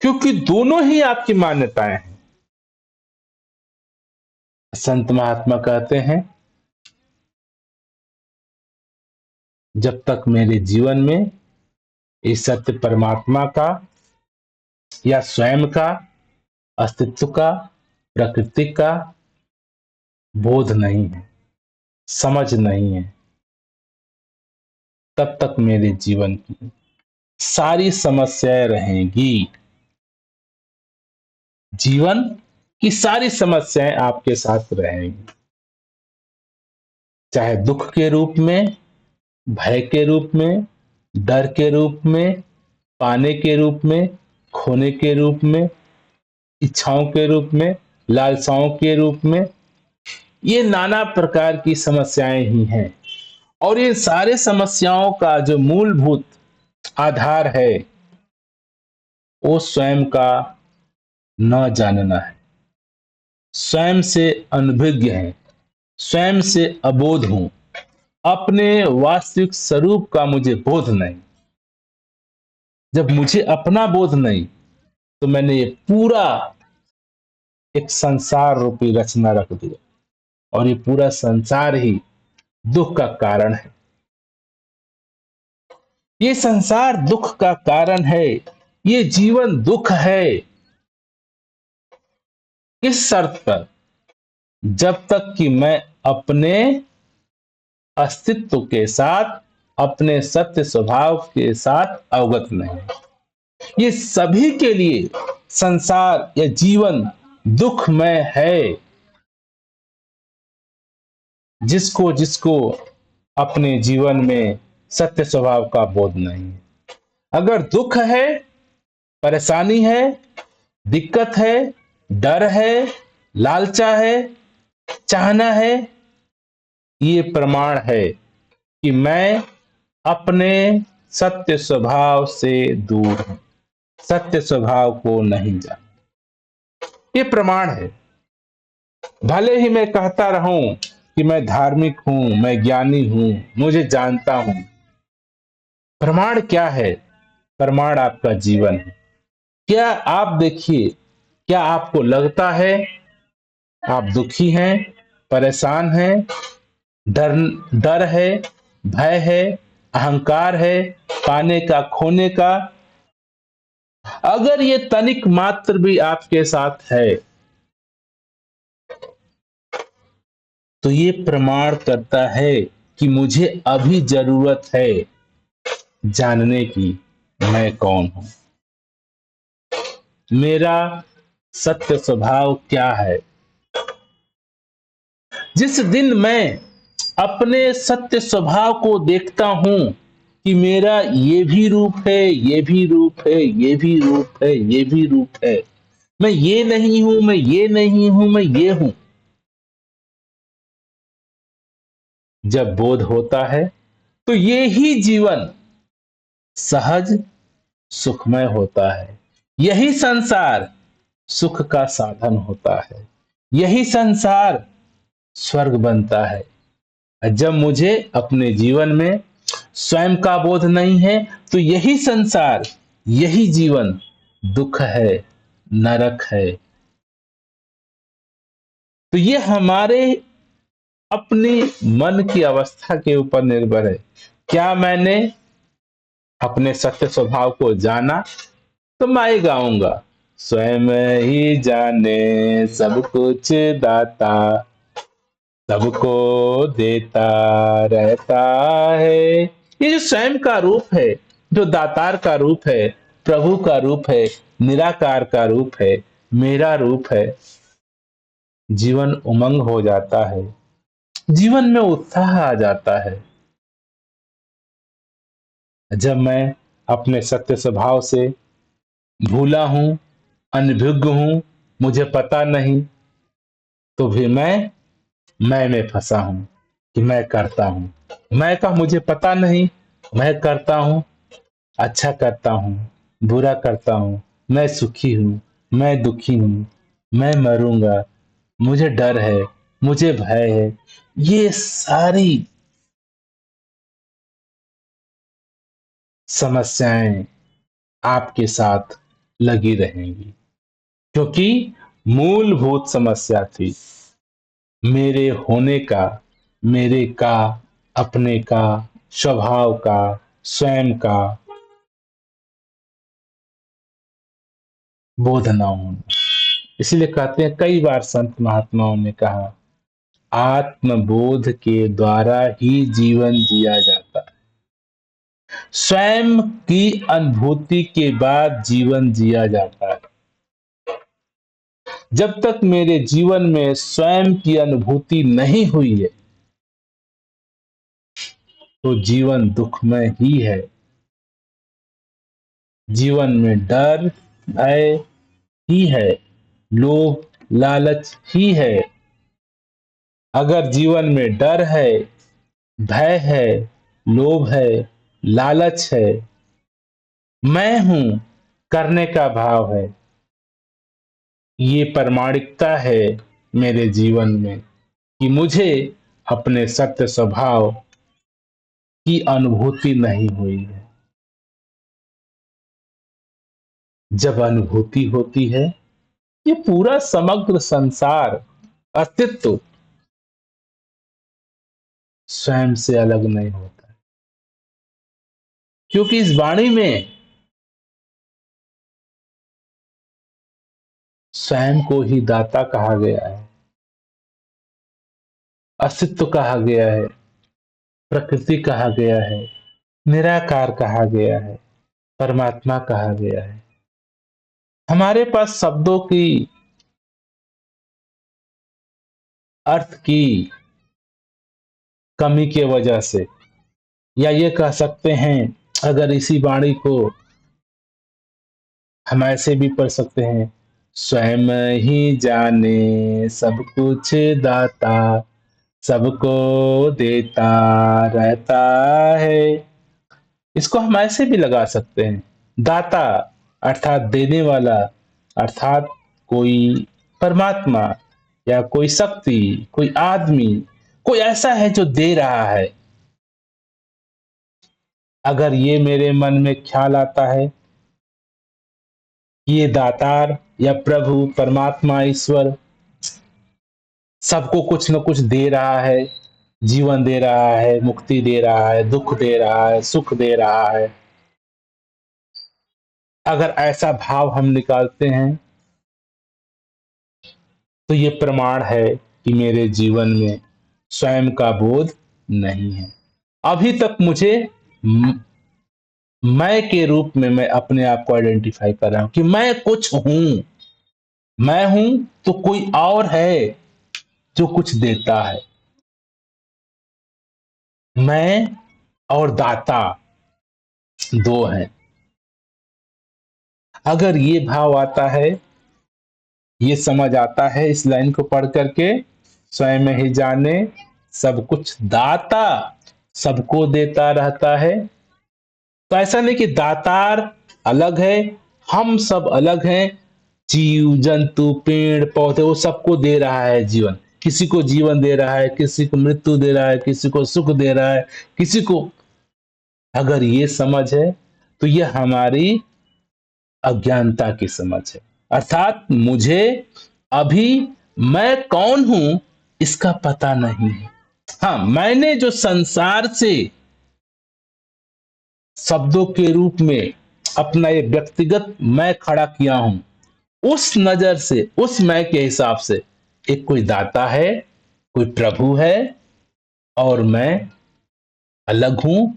क्योंकि दोनों ही आपकी मान्यताएं हैं। संत महात्मा कहते हैं, जब तक मेरे जीवन में इस सत्य परमात्मा का या स्वयं का, अस्तित्व का, प्रकृति का बोध नहीं है, समझ नहीं है, तब तक मेरे जीवन की सारी समस्याएं रहेंगी। जीवन की सारी समस्याएं आपके साथ रहेंगी, चाहे दुख के रूप में, भय के रूप में, डर के रूप में, पाने के रूप में, खोने के रूप में, इच्छाओं के रूप में, लालसाओं के रूप में। ये नाना प्रकार की समस्याएं ही हैं। और ये सारे समस्याओं का जो मूलभूत आधार है, वो स्वयं का न जानना है, स्वयं से अनभिज्ञ है, स्वयं से अबोध हूं, अपने वास्तविक स्वरूप का मुझे बोध नहीं। जब मुझे अपना बोध नहीं, तो मैंने ये पूरा एक संसार रूपी रचना रख दिया, और ये पूरा संसार ही दुख का कारण है। ये संसार दुख का कारण है, ये जीवन दुख है किस शर्त पर? जब तक कि मैं अपने अस्तित्व के साथ, अपने सत्य स्वभाव के साथ अवगत नहीं। ये सभी के लिए संसार या जीवन दुखमय है। जिसको जिसको अपने जीवन में सत्य स्वभाव का बोध नहीं है। अगर दुख है, परेशानी है, दिक्कत है, डर है, लालचा है, चाहना है, ये प्रमाण है कि मैं अपने सत्य स्वभाव से दूर हूं, सत्य स्वभाव को नहीं जान। ये प्रमाण है। भले ही मैं कहता रहूं कि मैं धार्मिक हूं, मैं ज्ञानी हूं, मुझे जानता हूं, प्रमाण क्या है? प्रमाण आपका जीवन है। क्या आप देखिए, क्या आपको लगता है आप दुखी हैं, परेशान हैं, डर डर है, भय है, अहंकार है, पाने का, खोने का? अगर ये तनिक मात्र भी आपके साथ है तो ये प्रमाण करता है कि मुझे अभी जरूरत है जानने की मैं कौन हूं, मेरा सत्य स्वभाव क्या है। जिस दिन मैं अपने सत्य स्वभाव को देखता हूं कि मेरा ये भी रूप है, ये भी रूप है, ये भी रूप है, ये भी रूप है, मैं ये नहीं हूं, मैं ये नहीं हूं, मैं ये हूं, जब बोध होता है तो ये ही जीवन सहज सुखमय होता है। यही संसार सुख का साधन होता है। यही संसार स्वर्ग बनता है। जब मुझे अपने जीवन में स्वयं का बोध नहीं है तो यही संसार, यही जीवन दुख है, नरक है। तो ये हमारे अपने मन की अवस्था के ऊपर निर्भर है। क्या मैंने अपने सत्य स्वभाव को जाना? तो मैं ही गाऊंगा, स्वयं ही जाने सब कुछ दाता, सबको देता रहता है। ये जो स्वयं का रूप है, जो दातार का रूप है, प्रभु का रूप है, निराकार का रूप है, मेरा रूप है, जीवन उमंग हो जाता है, जीवन में उत्साह आ जाता है। जब मैं अपने सत्य स्वभाव से भूला हूं, अनभिज्ञ हूं, मुझे पता नहीं, तो भी मैं में फंसा हूं कि मैं करता हूं। मैं का मुझे पता नहीं, मैं करता हूं, अच्छा करता हूं, बुरा करता हूं, मैं सुखी हूं, मैं दुखी हूं, मैं मरूंगा, मुझे डर है, मुझे भय है। ये सारी समस्याएं आपके साथ लगी रहेंगी क्योंकि मूलभूत समस्या थी मेरे होने का, मेरे का, अपने का, स्वभाव का, स्वयं का बोध ना होना। इसीलिए कहते हैं, कई बार संत महात्माओं ने कहा, आत्मबोध के द्वारा ही जीवन जिया जाता है। स्वयं की अनुभूति के बाद जीवन जिया जाता है। जब तक मेरे जीवन में स्वयं की अनुभूति नहीं हुई है तो जीवन दुखमय ही है। जीवन में डर, भय ही है, लोभ, लालच ही है। अगर जीवन में डर है, भय है, लोभ है, लालच है, मैं हूं करने का भाव है, ये प्रामाणिकता है मेरे जीवन में कि मुझे अपने सत्य स्वभाव की अनुभूति नहीं हुई है। जब अनुभूति होती है, ये पूरा समग्र संसार, अस्तित्व स्वयं से अलग नहीं होता, क्योंकि इस वाणी में स्वयं को ही दाता कहा गया है, अस्तित्व कहा गया है, प्रकृति कहा गया है, निराकार कहा गया है, परमात्मा कहा गया है। हमारे पास शब्दों की अर्थ की कमी की वजह से, या ये कह सकते हैं, अगर इसी वाणी को हम ऐसे भी पढ़ सकते हैं, स्वयं ही जाने सब कुछ दाता, सबको देता रहता है। इसको हम ऐसे भी लगा सकते हैं, दाता अर्थात देने वाला, अर्थात कोई परमात्मा या कोई शक्ति, कोई आदमी, कोई ऐसा है जो दे रहा है। अगर ये मेरे मन में ख्याल आता है कि ये दातार या प्रभु परमात्मा ईश्वर सबको कुछ न कुछ दे रहा है, जीवन दे रहा है, मुक्ति दे रहा है, दुख दे रहा है, सुख दे रहा है, अगर ऐसा भाव हम निकालते हैं तो ये प्रमाण है कि मेरे जीवन में स्वयं का बोध नहीं है। अभी तक मुझे मैं के रूप में मैं अपने आप को आइडेंटिफाई कर रहा हूं कि मैं कुछ हूं, मैं हूं तो कोई और है जो कुछ देता है। मैं और दाता दो हैं। अगर ये भाव आता है, ये समझ आता है इस लाइन को पढ़ करके, स्वयं ही जाने सब कुछ दाता सबको देता रहता है, तो ऐसा नहीं कि दातार अलग है, हम सब अलग हैं, जीव जंतु पेड़ पौधे वो सबको दे रहा है जीवन, किसी को जीवन दे रहा है, किसी को मृत्यु दे रहा है, किसी को सुख दे रहा है, किसी को, अगर ये समझ है तो ये हमारी अज्ञानता की समझ है। अर्थात मुझे अभी मैं कौन हूं इसका पता नहीं है। हाँ, मैंने जो संसार से शब्दों के रूप में अपना ये व्यक्तिगत मैं खड़ा किया हूं, उस नजर से, उस मैं के हिसाब से एक कोई दाता है, कोई प्रभु है, और मैं अलग हूं,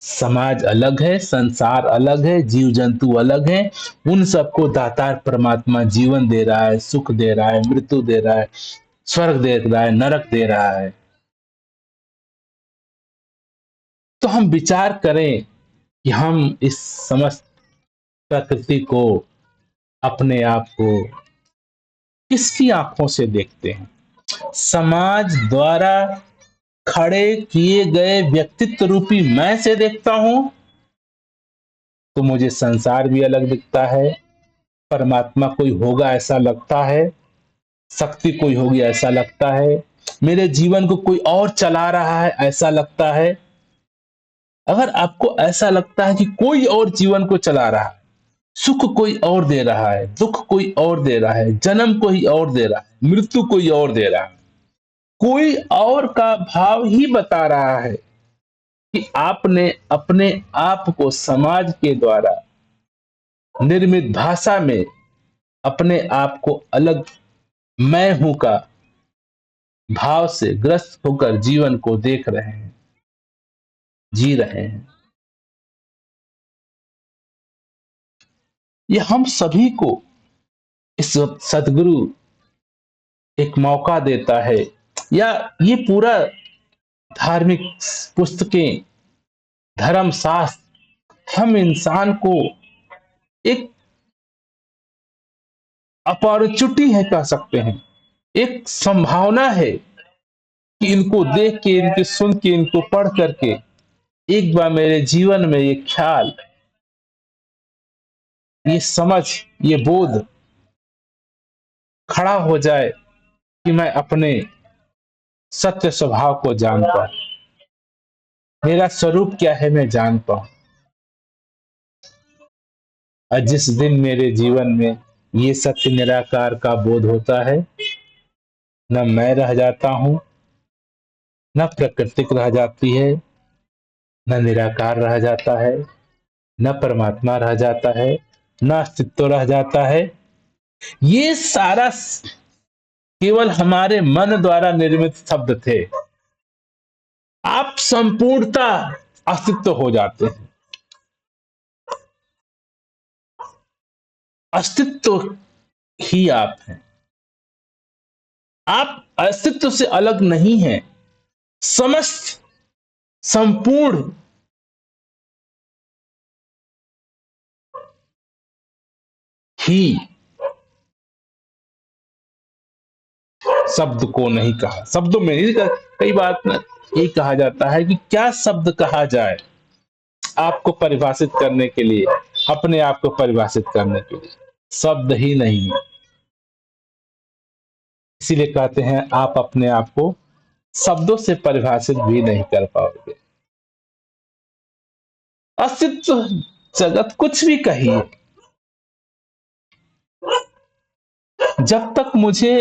समाज अलग है, संसार अलग है, जीव जंतु अलग है, उन सबको दातार परमात्मा जीवन दे रहा है, सुख दे रहा है, मृत्यु दे रहा है, स्वर्ग दे रहा है, नरक दे रहा है। तो हम विचार करें कि हम इस समस्त प्रकृति को, अपने आप को किसकी आंखों से देखते हैं? समाज द्वारा खड़े किए गए व्यक्तित्व रूपी मैं से देखता हूं तो मुझे संसार भी अलग दिखता है, परमात्मा कोई होगा ऐसा लगता है, शक्ति कोई होगी ऐसा लगता है, मेरे जीवन को कोई और चला रहा है ऐसा लगता है। अगर आपको ऐसा लगता है कि कोई और जीवन को चला रहा है, सुख कोई और दे रहा है, दुख कोई और दे रहा है, जन्म कोई और दे रहा है, मृत्यु कोई और दे रहा है, कोई और का भाव ही बता रहा है कि आपने अपने आप को समाज के द्वारा निर्मित भाषा में अपने आप को अलग मैं हूं का भाव से ग्रस्त होकर जीवन को देख रहे हैं, जी रहे हैं। ये हम सभी को इस सदगुरु एक मौका देता है, या ये पूरा धार्मिक पुस्तकें, धर्म शास्त्र हम इंसान को एक अपॉर्चुनिटी है कह सकते हैं, एक संभावना है कि इनको देख के, इनके सुन के, इनको पढ़ करके एक बार मेरे जीवन में ये ख्याल, ये समझ, ये बोध खड़ा हो जाए कि मैं अपने सत्य स्वभाव को जान पाऊं, मेरा स्वरूप क्या है मैं जान पाऊं। और जिस दिन मेरे जीवन में ये सत्य निराकार का बोध होता है, न मैं रह जाता हूं, न प्राकृतिक रह जाती है, न निराकार रह जाता है, न परमात्मा रह जाता है, न अस्तित्व रह जाता है, ये सारा केवल हमारे मन द्वारा निर्मित शब्द थे। आप संपूर्णता अस्तित्व हो जाते हैं। अस्तित्व ही आप हैं। आप अस्तित्व से अलग नहीं हैं। समस्त संपूर्ण ही शब्द को नहीं कहा, शब्दों में नहीं कहा। कई बार ये कहा जाता है कि क्या शब्द कहा जाए आपको परिभाषित करने के लिए, अपने आप को परिभाषित करने के लिए शब्द ही नहीं है। इसीलिए कहते हैं आप अपने आप को शब्दों से परिभाषित भी नहीं कर पाओगे। अस्तित्व जगत कुछ भी कहिए, जब तक मुझे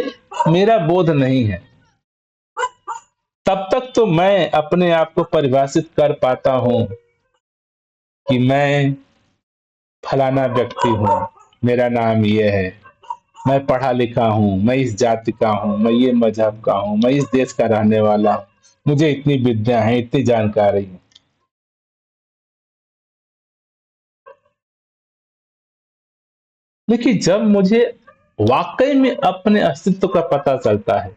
मेरा बोध नहीं है तब तक तो मैं अपने आप को परिभाषित कर पाता हूं कि मैं फलाना व्यक्ति हूं, मेरा नाम ये है, मैं पढ़ा लिखा हूं, मैं इस जाति का हूं, मैं ये मजहब का हूं, मैं इस देश का रहने वाला हूं, मुझे इतनी विद्या है, इतनी जानकारी है। लेकिन जब मुझे वाकई में अपने अस्तित्व का पता चलता है,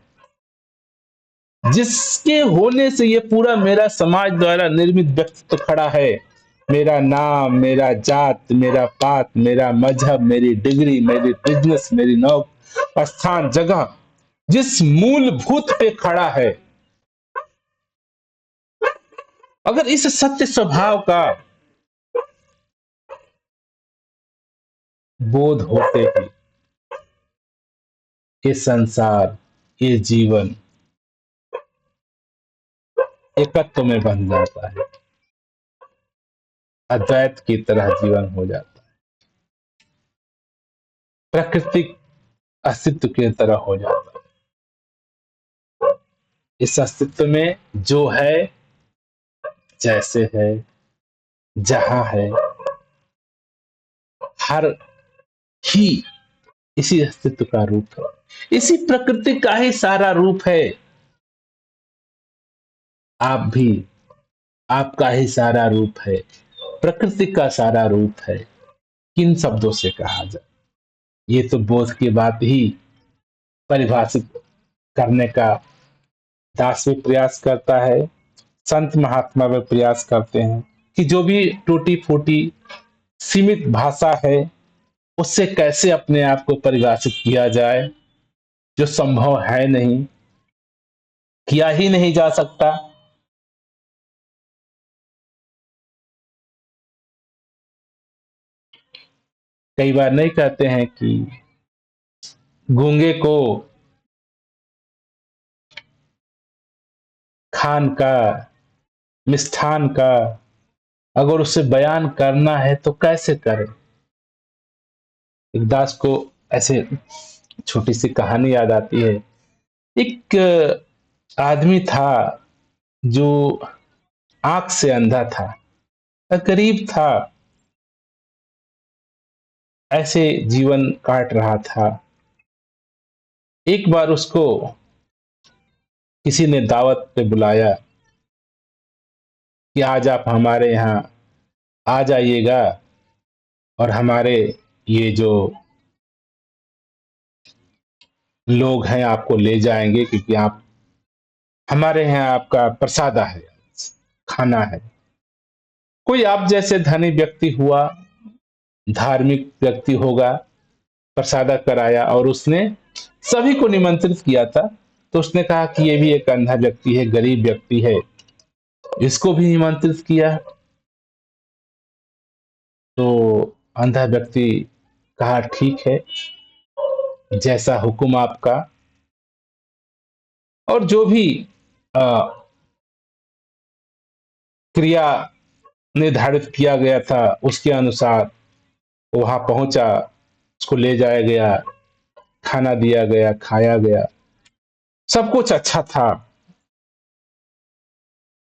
जिसके होने से ये पूरा मेरा समाज द्वारा निर्मित व्यक्तित्व खड़ा है, मेरा नाम, मेरा जात, मेरा पात, मेरा मजहब, मेरी डिग्री, मेरी बिजनेस, मेरी नौकरी, स्थान, जगह, जिस मूलभूत पे खड़ा है, अगर इस सत्य स्वभाव का बोध होते ही ये संसार, ये जीवन एकत्व में बन जाता है, अद्वैत की तरह जीवन हो जाता है, प्राकृतिक अस्तित्व की तरह हो जाता है। इस अस्तित्व में जो है, जैसे है, जहां है, हर ही इसी अस्तित्व का रूप है, इसी प्रकृति का ही सारा रूप है। आप भी आपका ही सारा रूप है, प्रकृति का सारा रूप है। किन शब्दों से कहा जाए? ये तो बोध की बात ही परिभाषित करने का दास भी प्रयास करता है, संत महात्मा भी प्रयास करते हैं कि जो भी टूटी फूटी सीमित भाषा है उससे कैसे अपने आप को परिभाषित किया जाए, जो संभव है नहीं, किया ही नहीं जा सकता। कई बार नहीं कहते हैं कि गूंगे को खान का, मिष्ठान का अगर उसे बयान करना है तो कैसे करें? एक दास को ऐसे छोटी सी कहानी याद आती है। एक आदमी था जो आंख से अंधा था, गरीब था, ऐसे जीवन काट रहा था। एक बार उसको किसी ने दावत पे बुलाया कि आज आप हमारे यहाँ आ जाइएगा और हमारे ये जो लोग हैं आपको ले जाएंगे, क्योंकि आप हमारे यहाँ आपका प्रसादा है, खाना है। कोई आप जैसे धनी व्यक्ति हुआ, धार्मिक व्यक्ति होगा, प्रसादा कराया और उसने सभी को निमंत्रित किया था। तो उसने कहा कि ये भी एक अंधा व्यक्ति है, गरीब व्यक्ति है, इसको भी निमंत्रित किया। तो अंधा व्यक्ति कहा ठीक है, जैसा हुक्म आपका। और जो भी क्रिया निर्धारित किया गया था उसके अनुसार वहां पहुंचा, उसको ले जाया गया, खाना दिया गया, खाया गया, सब कुछ अच्छा था।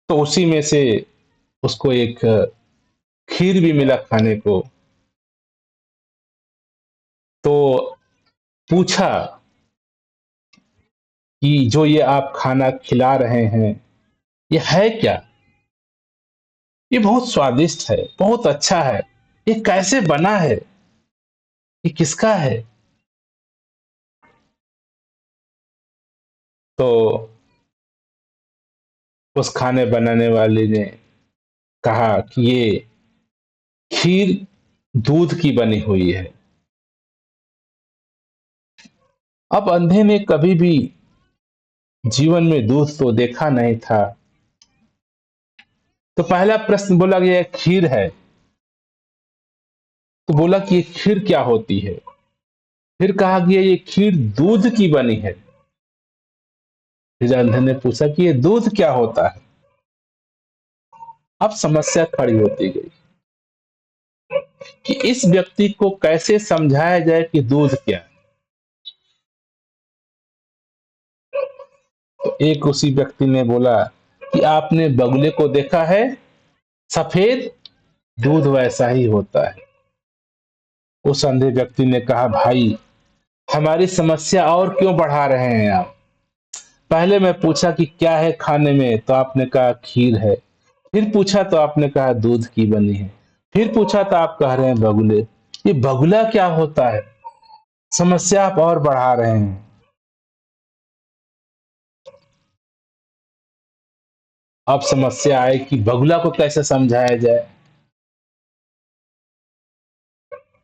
तो उसी में से उसको एक खीर भी मिला खाने को। तो पूछा कि जो ये आप खाना खिला रहे हैं, ये है क्या? ये बहुत स्वादिष्ट है, बहुत अच्छा है। ये कैसे बना है? ये किसका है? तो उस खाने बनाने वाले ने कहा कि ये खीर दूध की बनी हुई है। अब अंधे ने कभी भी जीवन में दूध तो देखा नहीं था। तो पहला प्रश्न बोला गया ये खीर है। तो बोला कि ये खीर क्या होती है? फिर कहा गया ये खीर दूध की बनी है। फिर अंधे ने पूछा कि ये दूध क्या होता है? अब समस्या खड़ी होती गई कि इस व्यक्ति को कैसे समझाया जाए कि दूध क्या है। तो एक उसी व्यक्ति ने बोला कि आपने बगुले को देखा है, सफेद दूध वैसा ही होता है। उस अंधे व्यक्ति ने कहा भाई, हमारी समस्या और क्यों बढ़ा रहे हैं आप? पहले मैं पूछा कि क्या है खाने में, तो आपने कहा खीर है। फिर पूछा तो आपने कहा दूध की बनी है। फिर पूछा तो आप कह रहे हैं बगुले। ये बगुला क्या होता है? समस्या आप और बढ़ा रहे हैं। अब समस्या आई कि बगुला को कैसे समझाया जाए।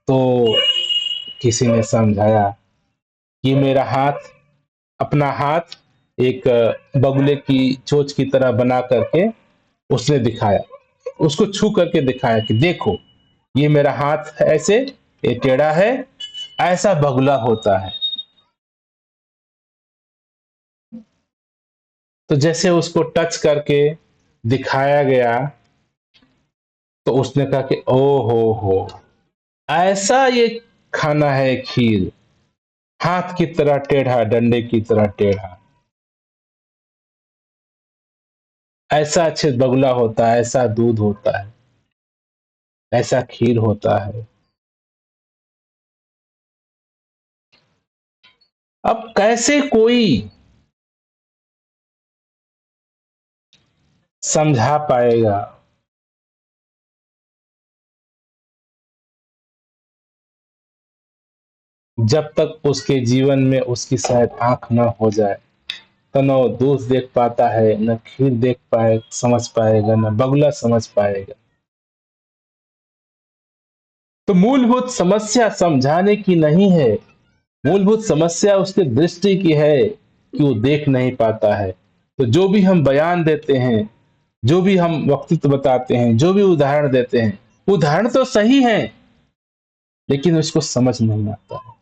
तो किसी ने समझाया कि मेरा हाथ, अपना हाथ एक बगुले की चोंच की तरह बना करके उसने दिखाया, उसको छू करके दिखाया कि देखो, ये मेरा हाथ है ऐसे, ये टेढ़ा है, ऐसा बगुला होता है। तो जैसे उसको टच करके दिखाया गया, तो उसने कहा कि ओ हो, ऐसा ये खाना है खीर, हाथ की तरह टेढ़ा, डंडे की तरह टेढ़ा, ऐसा अच्छे बगुला होता है, ऐसा दूध होता है, ऐसा खीर होता है। अब कैसे कोई समझा पाएगा? जब तक उसके जीवन में उसकी शायद आंख न हो जाए, तो न वो दूध देख पाता है, न खीर देख पाए समझ पाएगा, न बगुला समझ पाएगा। तो मूलभूत समस्या समझाने की नहीं है, मूलभूत समस्या उसके दृष्टि की है कि वो देख नहीं पाता है। तो जो भी हम बयान देते हैं, जो भी हम वक्तव्य बताते हैं, जो भी उदाहरण देते हैं, उदाहरण तो सही है, लेकिन उसको समझ नहीं आता है।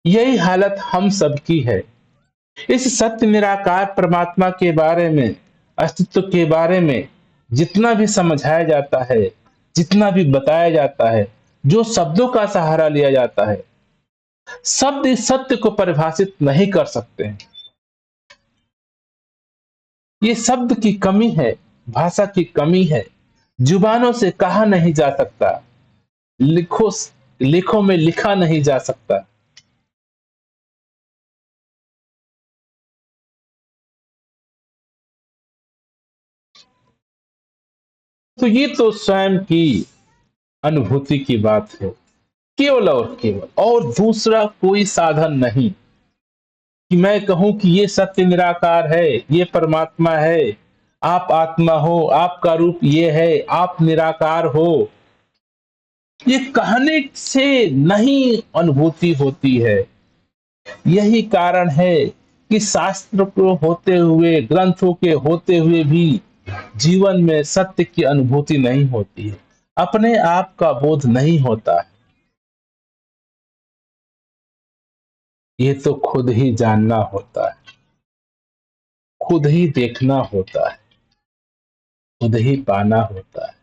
यही हालत हम सबकी है। इस सत्य निराकार परमात्मा के बारे में, अस्तित्व के बारे में जितना भी समझाया जाता है, जितना भी बताया जाता है, जो शब्दों का सहारा लिया जाता है, शब्द इस सत्य को परिभाषित नहीं कर सकते हैं। ये शब्द की कमी है, भाषा की कमी है, जुबानों से कहा नहीं जा सकता, लिखो लिखों में लिखा नहीं जा सकता। तो ये तो स्वयं की अनुभूति की बात है, केवल और केवल, और दूसरा कोई साधन नहीं कि मैं कहूं कि ये सत्य निराकार है, ये परमात्मा है, आप आत्मा हो, आपका रूप ये है, आप निराकार हो। ये कहने से नहीं अनुभूति होती है। यही कारण है कि शास्त्र को होते हुए, ग्रंथों के होते हुए भी जीवन में सत्य की अनुभूति नहीं होती है, अपने आप का बोध नहीं होता है। ये तो खुद ही जानना होता है, खुद ही देखना होता है, खुद ही पाना होता है,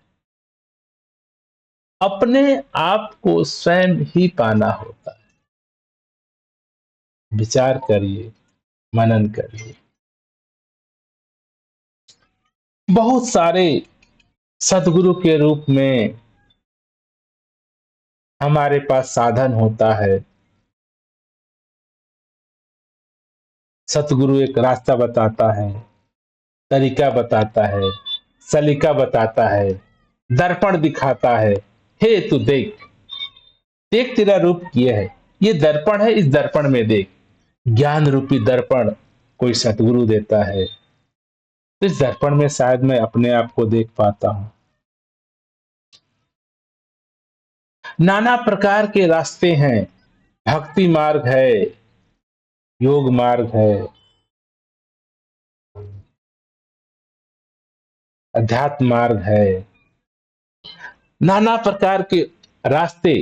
अपने आप को स्वयं ही पाना होता है। विचार करिए, मनन करिए। बहुत सारे सदगुरु के रूप में हमारे पास साधन होता है, सतगुरु एक रास्ता बताता है, तरीका बताता है, सलीका बताता है, दर्पण दिखाता है। हे तू देख, देख तेरा रूप किया है, ये दर्पण है, इस दर्पण में देख। ज्ञान रूपी दर्पण कोई सतगुरु देता है, तो इस दर्पण में शायद मैं अपने आप को देख पाता हूं। नाना प्रकार के रास्ते हैं, भक्ति मार्ग है, योग मार्ग है, अध्यात्म मार्ग है। नाना प्रकार के रास्ते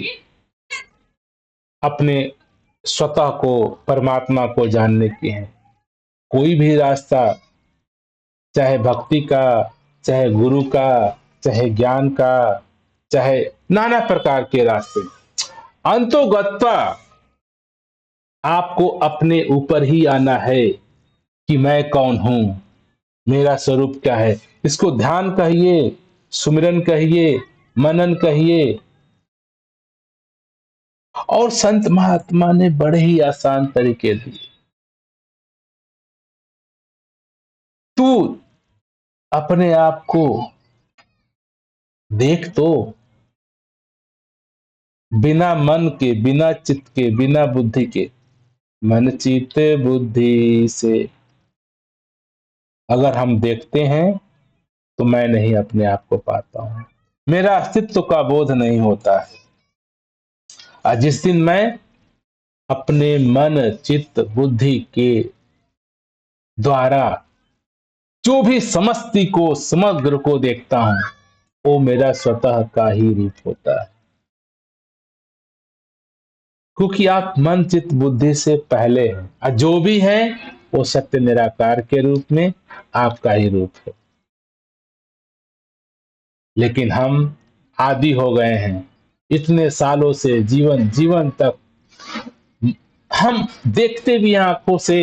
अपने स्वतः को, परमात्मा को जानने के हैं। कोई भी रास्ता, चाहे भक्ति का, चाहे गुरु का, चाहे ज्ञान का, चाहे नाना प्रकार के रास्ते, अंतोगत्वा आपको अपने ऊपर ही आना है कि मैं कौन हूं, मेरा स्वरूप क्या है। इसको ध्यान कहिए, सुमिरन कहिए, मनन कहिए। और संत महात्मा ने बड़े ही आसान तरीके दिए। तू अपने आप को देख तो, बिना मन के, बिना चित्त के, बिना बुद्धि के। मन चित्त बुद्धि से अगर हम देखते हैं तो मैं नहीं अपने आप को पाता हूं, मेरा अस्तित्व का बोध नहीं होता है। और जिस दिन मैं अपने मन चित्त बुद्धि के द्वारा जो भी समष्टि को, समग्र को देखता हूं, वो मेरा स्वतः का ही रूप होता है। क्योंकि आप मन चित्त बुद्धि से पहले हैं, और जो भी है वो सत्य निराकार के रूप में आपका ही रूप है। लेकिन हम आदी हो गए हैं, इतने सालों से, जीवन जीवन तक हम देखते भी हैं आंखों से,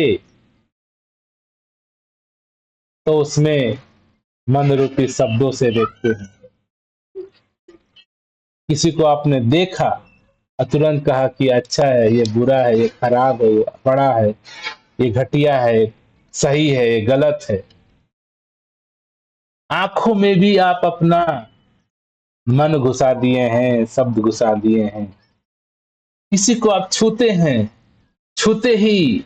तो उसमें मन रूपी शब्दों से देखते हैं। किसी को आपने देखा और तुरंत कहा कि अच्छा है, ये बुरा है, ये खराब है, ये बड़ा है, ये घटिया है, सही है, ये गलत है। आंखों में भी आप अपना मन घुसा दिए हैं, शब्द घुसा दिए हैं। किसी को आप छूते हैं, छूते ही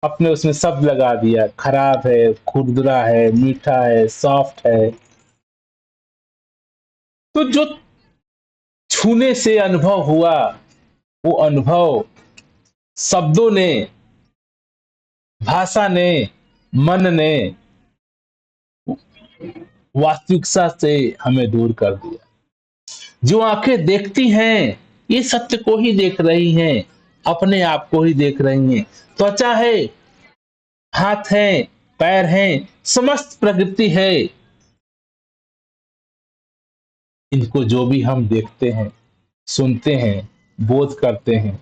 अपने उसमें शब्द लगा दिया, खराब है, खुरदुरा है, मीठा है, सॉफ्ट है। तो जो छूने से अनुभव हुआ, वो अनुभव शब्दों ने, भाषा ने, मन ने वास्तविकता से हमें दूर कर दिया। जो आंखें देखती हैं, ये सत्य को ही देख रही हैं, अपने आप को ही देख रही हैं। त्वचा है, हाथ है, पैर हैं, समस्त प्रकृति है। इनको जो भी हम देखते हैं, सुनते हैं, बोध करते हैं,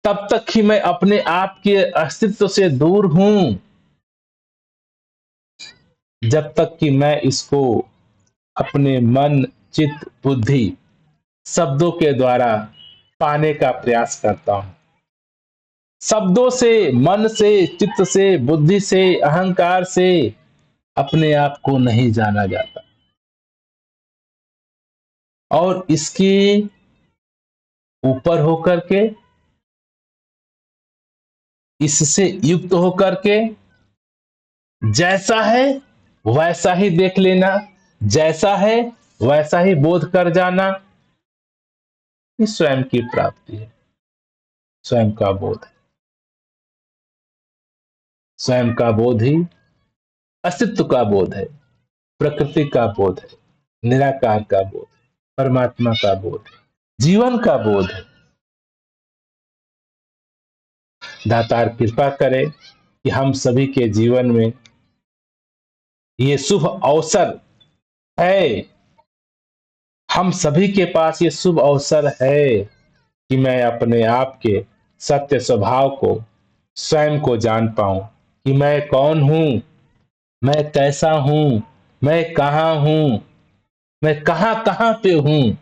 तब तक ही मैं अपने आप के अस्तित्व से दूर हूं, जब तक कि मैं इसको अपने मन चित्त बुद्धि शब्दों के द्वारा पाने का प्रयास करता हूं। शब्दों से, मन से, चित्त से, बुद्धि से, अहंकार से अपने आप को नहीं जाना जाता। और इसके ऊपर होकर के, इससे युक्त होकर के, जैसा है वैसा ही देख लेना, जैसा है वैसा ही बोध कर जाना, ये स्वयं की प्राप्ति है, स्वयं का बोध। स्वयं का बोध ही अस्तित्व का बोध है, प्रकृति का बोध है, निराकार का बोध है, परमात्मा का बोध है, जीवन का बोध है। दातार कृपा करे कि हम सभी के जीवन में ये शुभ अवसर है, हम सभी के पास ये शुभ अवसर है कि मैं अपने आप के सत्य स्वभाव को, स्वयं को जान पाऊं कि मैं कौन हूं, मैं कैसा हूं, मैं कहां हूं, मैं कहां कहां पे हूं,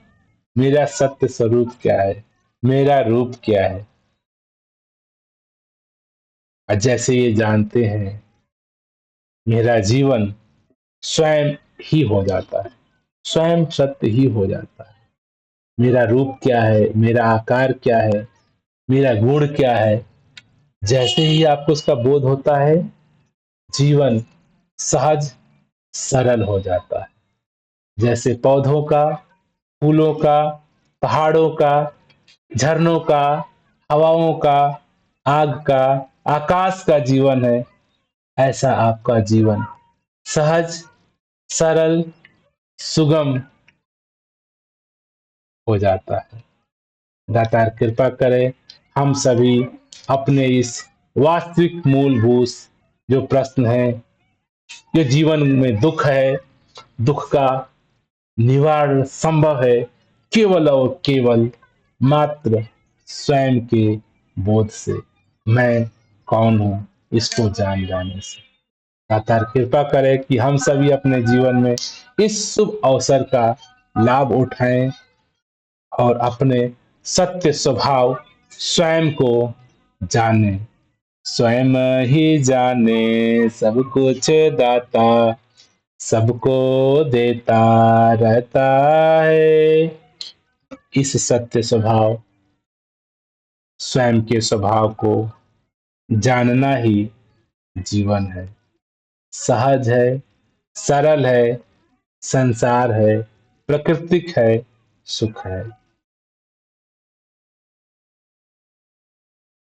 मेरा सत्य स्वरूप क्या है, मेरा रूप क्या है। और जैसे ये जानते हैं, मेरा जीवन स्वयं ही हो जाता है, स्वयं सत्य ही हो जाता है। मेरा रूप क्या है, मेरा आकार क्या है, मेरा गुण क्या है, जैसे ही आपको उसका बोध होता है, जीवन सहज सरल हो जाता है। जैसे पौधों का, फूलों का, पहाड़ों का, झरनों का, हवाओं का, आग का, आकाश का जीवन है, ऐसा आपका जीवन सहज, सरल, सुगम हो जाता है। दातार कृपा करे, हम सभी अपने इस वास्तविक मूलभूत जो प्रश्न है, जो जीवन में दुख है, दुख का निवारण संभव है केवल और केवल मात्र स्वयं के बोध से। मैं कौन हूं, इसको जान जाने से। दातार कृपा करे कि हम सभी अपने जीवन में इस शुभ अवसर का लाभ उठाएं और अपने सत्य स्वभाव स्वयं को जाने। स्वयं ही जाने सब कुछ दाता, सबको देता रहता है। इस सत्य स्वभाव, स्वयं के स्वभाव को जानना ही जीवन है। सहज है, सरल है, संसार है, प्राकृतिक है, सुख है।